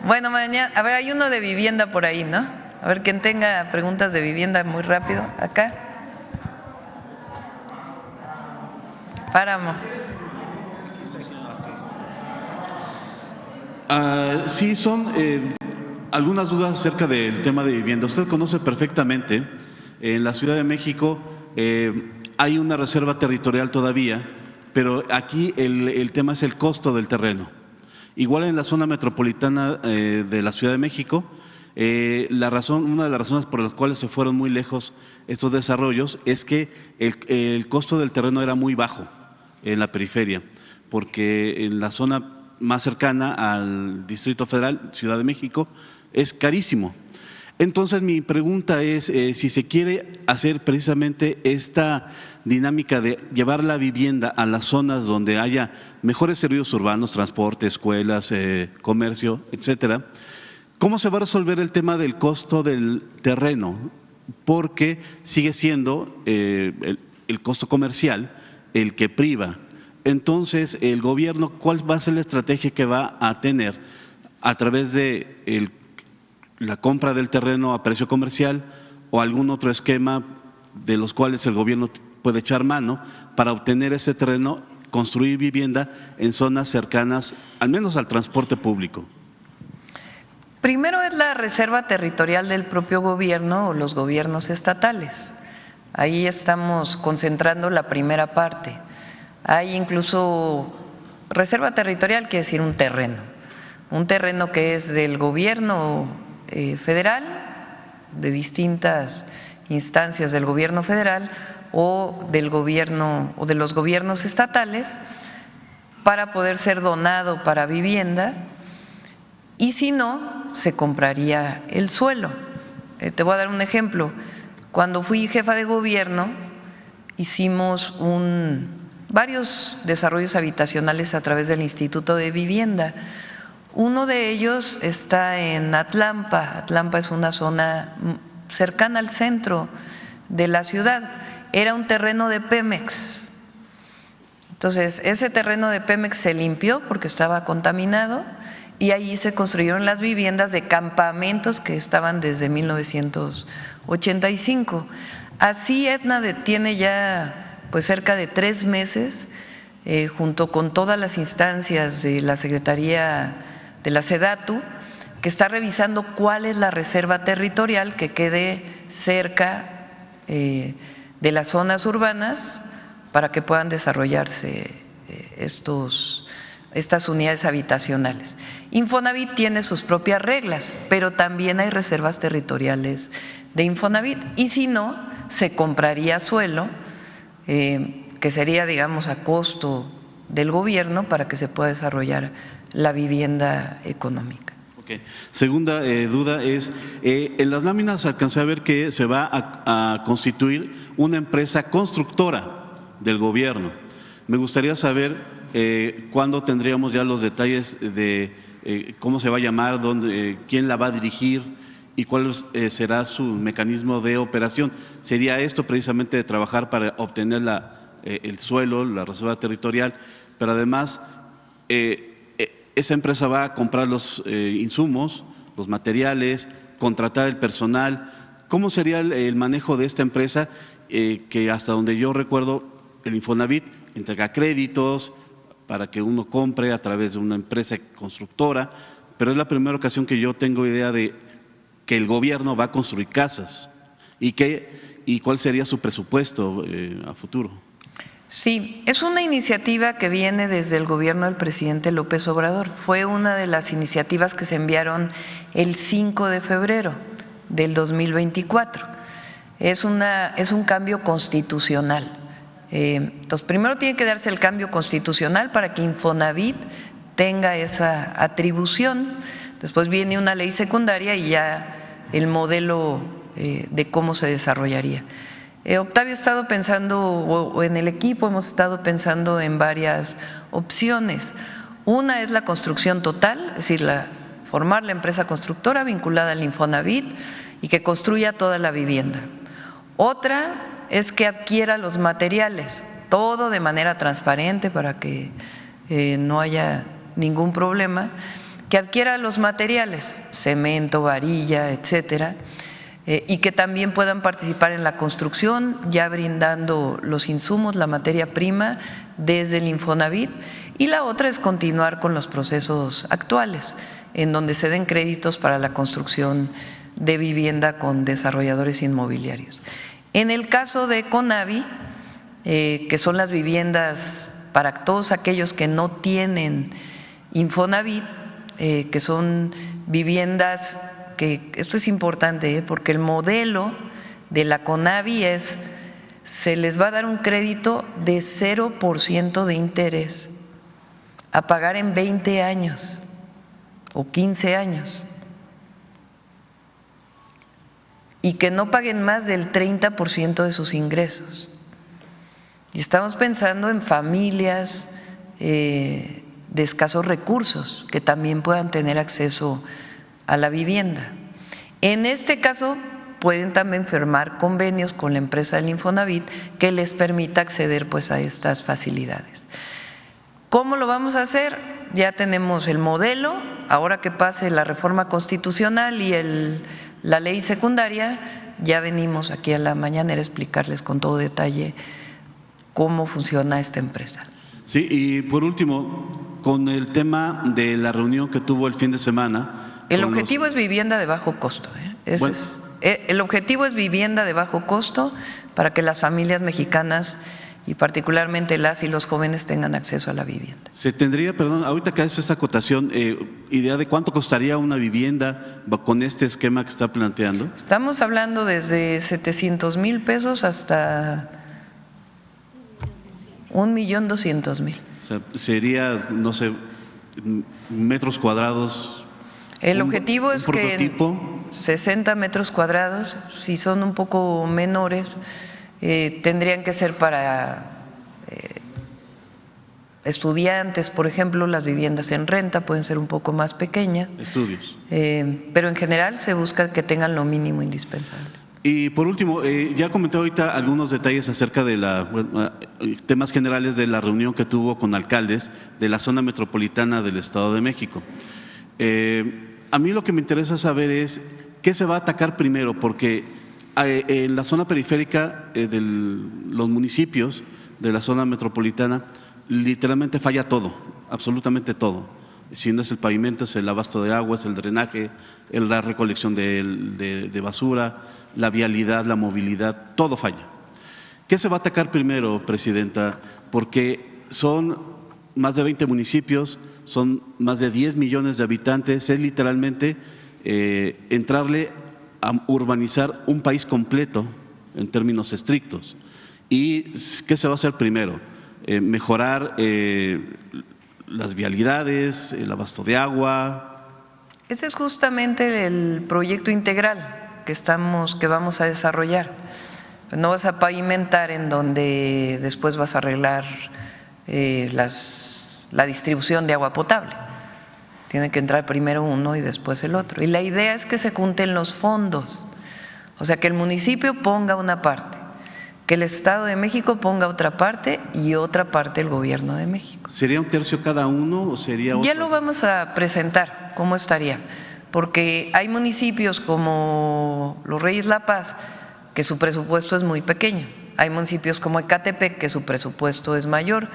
Bueno, mañana, a ver, hay uno de vivienda por ahí, ¿no? A ver, quien tenga preguntas de vivienda muy rápido, acá. Páramo. Sí, son algunas dudas acerca del tema de vivienda. Usted conoce perfectamente, en la Ciudad de México hay una reserva territorial todavía, pero aquí el tema es el costo del terreno. Igual en la zona metropolitana de la Ciudad de México, una de las razones por las cuales se fueron muy lejos estos desarrollos es que el costo del terreno era muy bajo en la periferia, porque en la zona más cercana al Distrito Federal, Ciudad de México, es carísimo. Entonces mi pregunta es si se quiere hacer precisamente esta dinámica de llevar la vivienda a las zonas donde haya mejores servicios urbanos, transporte, escuelas, comercio, etcétera. ¿Cómo se va a resolver el tema del costo del terreno? Porque sigue siendo el costo comercial el que priva. Entonces, el gobierno, ¿cuál va a ser la estrategia que va a tener a través de la compra del terreno a precio comercial o algún otro esquema de los cuales el gobierno puede echar mano para obtener ese terreno, construir vivienda en zonas cercanas, al menos al transporte público? Primero es la reserva territorial del propio gobierno o los gobiernos estatales. Ahí estamos concentrando la primera parte. Hay incluso reserva territorial, quiere decir un terreno que es del gobierno federal, de distintas instancias del gobierno federal o del gobierno o de los gobiernos estatales, para poder ser donado para vivienda, y si no, se compraría el suelo. Te voy a dar un ejemplo. Cuando fui jefa de gobierno, hicimos varios desarrollos habitacionales a través del Instituto de Vivienda. Uno de ellos está en Atlampa. Atlampa es una zona cercana al centro de la ciudad. Era un terreno de Pemex. Entonces, ese terreno de Pemex se limpió porque estaba contaminado y allí se construyeron las viviendas de campamentos que estaban desde 1985. Así Aetna tiene ya pues cerca de 3 meses, junto con todas las instancias de la Secretaría de la SEDATU, que está revisando cuál es la reserva territorial que quede cerca de las zonas urbanas para que puedan desarrollarse estas unidades habitacionales. Infonavit tiene sus propias reglas, pero también hay reservas territoriales de Infonavit, y si no, se compraría suelo, que sería, digamos, a costo del gobierno para que se pueda desarrollar la vivienda económica. Okay. Segunda duda es, en las láminas alcancé a ver que se va a constituir una empresa constructora del gobierno. Me gustaría saber cuándo tendríamos ya los detalles de cómo se va a llamar, quién la va a dirigir y cuál será su mecanismo de operación. ¿Sería esto precisamente de trabajar para obtener el suelo, la reserva territorial, pero además esa empresa va a comprar los insumos, los materiales, contratar el personal? ¿Cómo sería el manejo de esta empresa que hasta donde yo recuerdo el Infonavit entrega créditos para que uno compre a través de una empresa constructora, pero es la primera ocasión que yo tengo idea de que el gobierno va a construir casas y cuál sería su presupuesto a futuro? Sí, es una iniciativa que viene desde el gobierno del presidente López Obrador. Fue una de las iniciativas que se enviaron el 5 de febrero del 2024. Es un cambio constitucional. Entonces, primero tiene que darse el cambio constitucional para que Infonavit tenga esa atribución. Después viene una ley secundaria y ya el modelo de cómo se desarrollaría. Octavio ha estado pensando, o en el equipo hemos estado pensando en varias opciones. Una es la construcción total, es decir, formar la empresa constructora vinculada al Infonavit y que construya toda la vivienda. Otra es que adquiera los materiales, todo de manera transparente para que no haya ningún problema, que adquiera los materiales, cemento, varilla, etcétera, y que también puedan participar en la construcción, ya brindando los insumos, la materia prima desde el Infonavit. Y la otra es continuar con los procesos actuales, en donde se den créditos para la construcción de vivienda con desarrolladores inmobiliarios. En el caso de Conavi, que son las viviendas para todos aquellos que no tienen Infonavit, que son viviendas que, esto es importante, porque el modelo de la Conavi se les va a dar un crédito de 0% de interés a pagar en 20 años o 15 años. Y que no paguen más del 30% de sus ingresos. Y estamos pensando en familias de escasos recursos que también puedan tener acceso a la vivienda. En este caso, pueden también firmar convenios con la empresa del Infonavit que les permita acceder pues a estas facilidades. ¿Cómo lo vamos a hacer? Ya tenemos el modelo, ahora que pase la reforma constitucional y la ley secundaria, ya venimos aquí a la mañanera a explicarles con todo detalle cómo funciona esta empresa. Sí, y por último, con el tema de la reunión que tuvo el fin de semana. El objetivo es vivienda de bajo costo. El objetivo es vivienda de bajo costo para que las familias mexicanas y particularmente las y los jóvenes tengan acceso a la vivienda. Se tendría, perdón, ahorita que hace esta acotación, idea de cuánto costaría una vivienda con este esquema que está planteando. Estamos hablando desde 700,000 pesos hasta 1,200,000. O sea, sería, no sé, metros cuadrados. El objetivo es que 60 metros cuadrados, si son un poco menores, tendrían que ser para estudiantes, por ejemplo, las viviendas en renta pueden ser un poco más pequeñas. Estudios. Pero en general se busca que tengan lo mínimo indispensable. Y por último, ya comenté ahorita algunos detalles acerca de temas generales de la reunión que tuvo con alcaldes de la zona metropolitana del Estado de México. A mí lo que me interesa saber es qué se va a atacar primero, porque en la zona periférica de los municipios de la zona metropolitana literalmente falla todo, absolutamente todo. Si no es el pavimento, es el abasto de agua, es el drenaje, la recolección de basura, la vialidad, la movilidad, todo falla. ¿Qué se va a atacar primero, Presidenta? Porque son más de 20 municipios, son más de 10 millones de habitantes, es literalmente entrarle a urbanizar un país completo en términos estrictos. ¿Y qué se va a hacer primero? Mejorar las vialidades, el abasto de agua. Ese es justamente el proyecto integral que vamos a desarrollar. No vas a pavimentar en donde después vas a arreglar la distribución de agua potable. Tiene que entrar primero uno y después el otro. Y la idea es que se junten los fondos, o sea, que el municipio ponga una parte, que el Estado de México ponga otra parte y otra parte el Gobierno de México. ¿Sería un tercio cada uno o sería otro? Ya lo vamos a presentar, cómo estaría, porque hay municipios como Los Reyes La Paz que su presupuesto es muy pequeño. Hay municipios como Ecatepec que su presupuesto es mayor,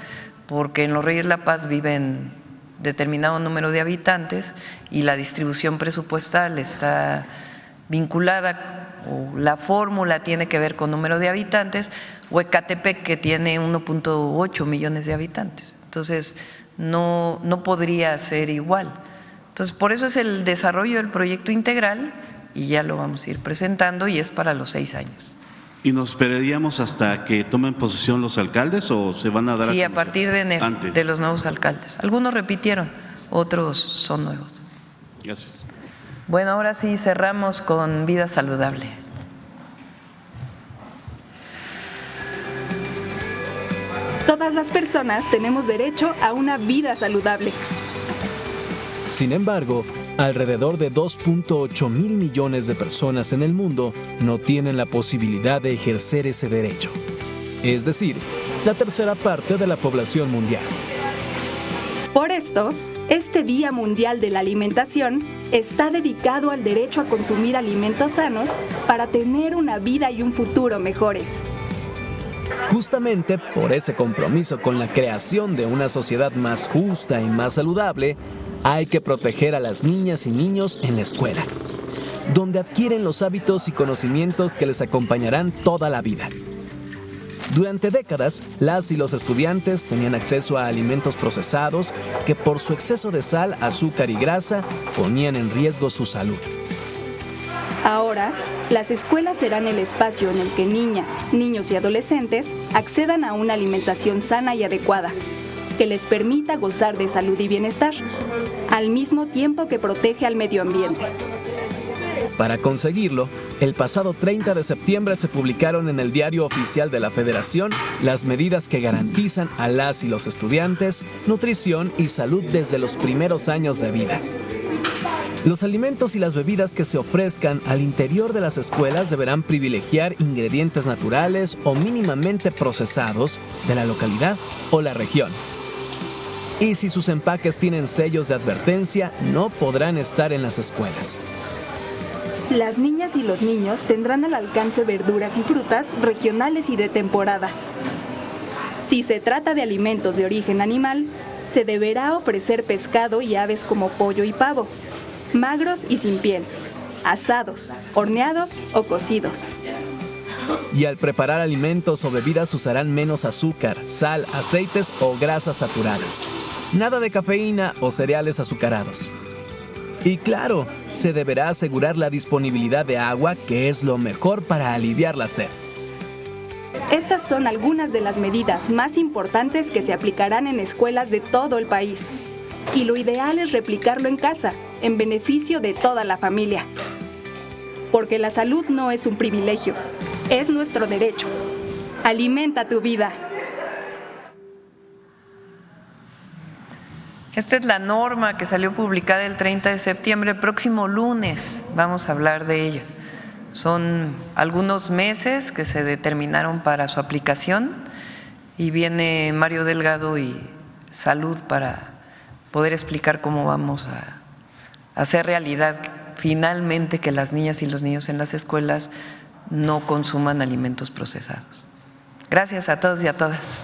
porque en Los Reyes La Paz viven determinado número de habitantes y la distribución presupuestal está vinculada, o la fórmula tiene que ver con número de habitantes, o Ecatepec que tiene 1.8 millones de habitantes. Entonces no podría ser igual. Entonces por eso es el desarrollo del proyecto integral y ya lo vamos a ir presentando y es para los 6 años. ¿Y nos esperaríamos hasta que tomen posesión los alcaldes o se van a dar? Sí, a partir de enero, de los nuevos alcaldes. Algunos repitieron, otros son nuevos. Gracias. Bueno, ahora sí cerramos con vida saludable. Todas las personas tenemos derecho a una vida saludable. Sin embargo, alrededor de 2.8 mil millones de personas en el mundo no tienen la posibilidad de ejercer ese derecho. Es decir, la tercera parte de la población mundial. Por esto, este Día Mundial de la Alimentación está dedicado al derecho a consumir alimentos sanos para tener una vida y un futuro mejores. Justamente por ese compromiso con la creación de una sociedad más justa y más saludable, hay que proteger a las niñas y niños en la escuela, donde adquieren los hábitos y conocimientos que les acompañarán toda la vida. Durante décadas, las y los estudiantes tenían acceso a alimentos procesados que por su exceso de sal, azúcar y grasa ponían en riesgo su salud. Ahora, las escuelas serán el espacio en el que niñas, niños y adolescentes accedan a una alimentación sana y adecuada, que les permita gozar de salud y bienestar, al mismo tiempo que protege al medio ambiente. Para conseguirlo, el pasado 30 de septiembre se publicaron en el Diario Oficial de la Federación las medidas que garantizan a las y los estudiantes nutrición y salud desde los primeros años de vida. Los alimentos y las bebidas que se ofrezcan al interior de las escuelas deberán privilegiar ingredientes naturales o mínimamente procesados de la localidad o la región. Y si sus empaques tienen sellos de advertencia, no podrán estar en las escuelas. Las niñas y los niños tendrán al alcance verduras y frutas regionales y de temporada. Si se trata de alimentos de origen animal, se deberá ofrecer pescado y aves como pollo y pavo, magros y sin piel, asados, horneados o cocidos. Y al preparar alimentos o bebidas usarán menos azúcar, sal, aceites o grasas saturadas. Nada de cafeína o cereales azucarados. Y claro, se deberá asegurar la disponibilidad de agua, que es lo mejor para aliviar la sed. Estas son algunas de las medidas más importantes que se aplicarán en escuelas de todo el país. Y lo ideal es replicarlo en casa, en beneficio de toda la familia. Porque la salud no es un privilegio, es nuestro derecho. Alimenta tu vida. Esta es la norma que salió publicada el 30 de septiembre. Próximo lunes vamos a hablar de ello. Son algunos meses que se determinaron para su aplicación y viene Mario Delgado y Salud para poder explicar cómo vamos a hacer realidad finalmente que las niñas y los niños en las escuelas no consuman alimentos procesados. Gracias a todos y a todas.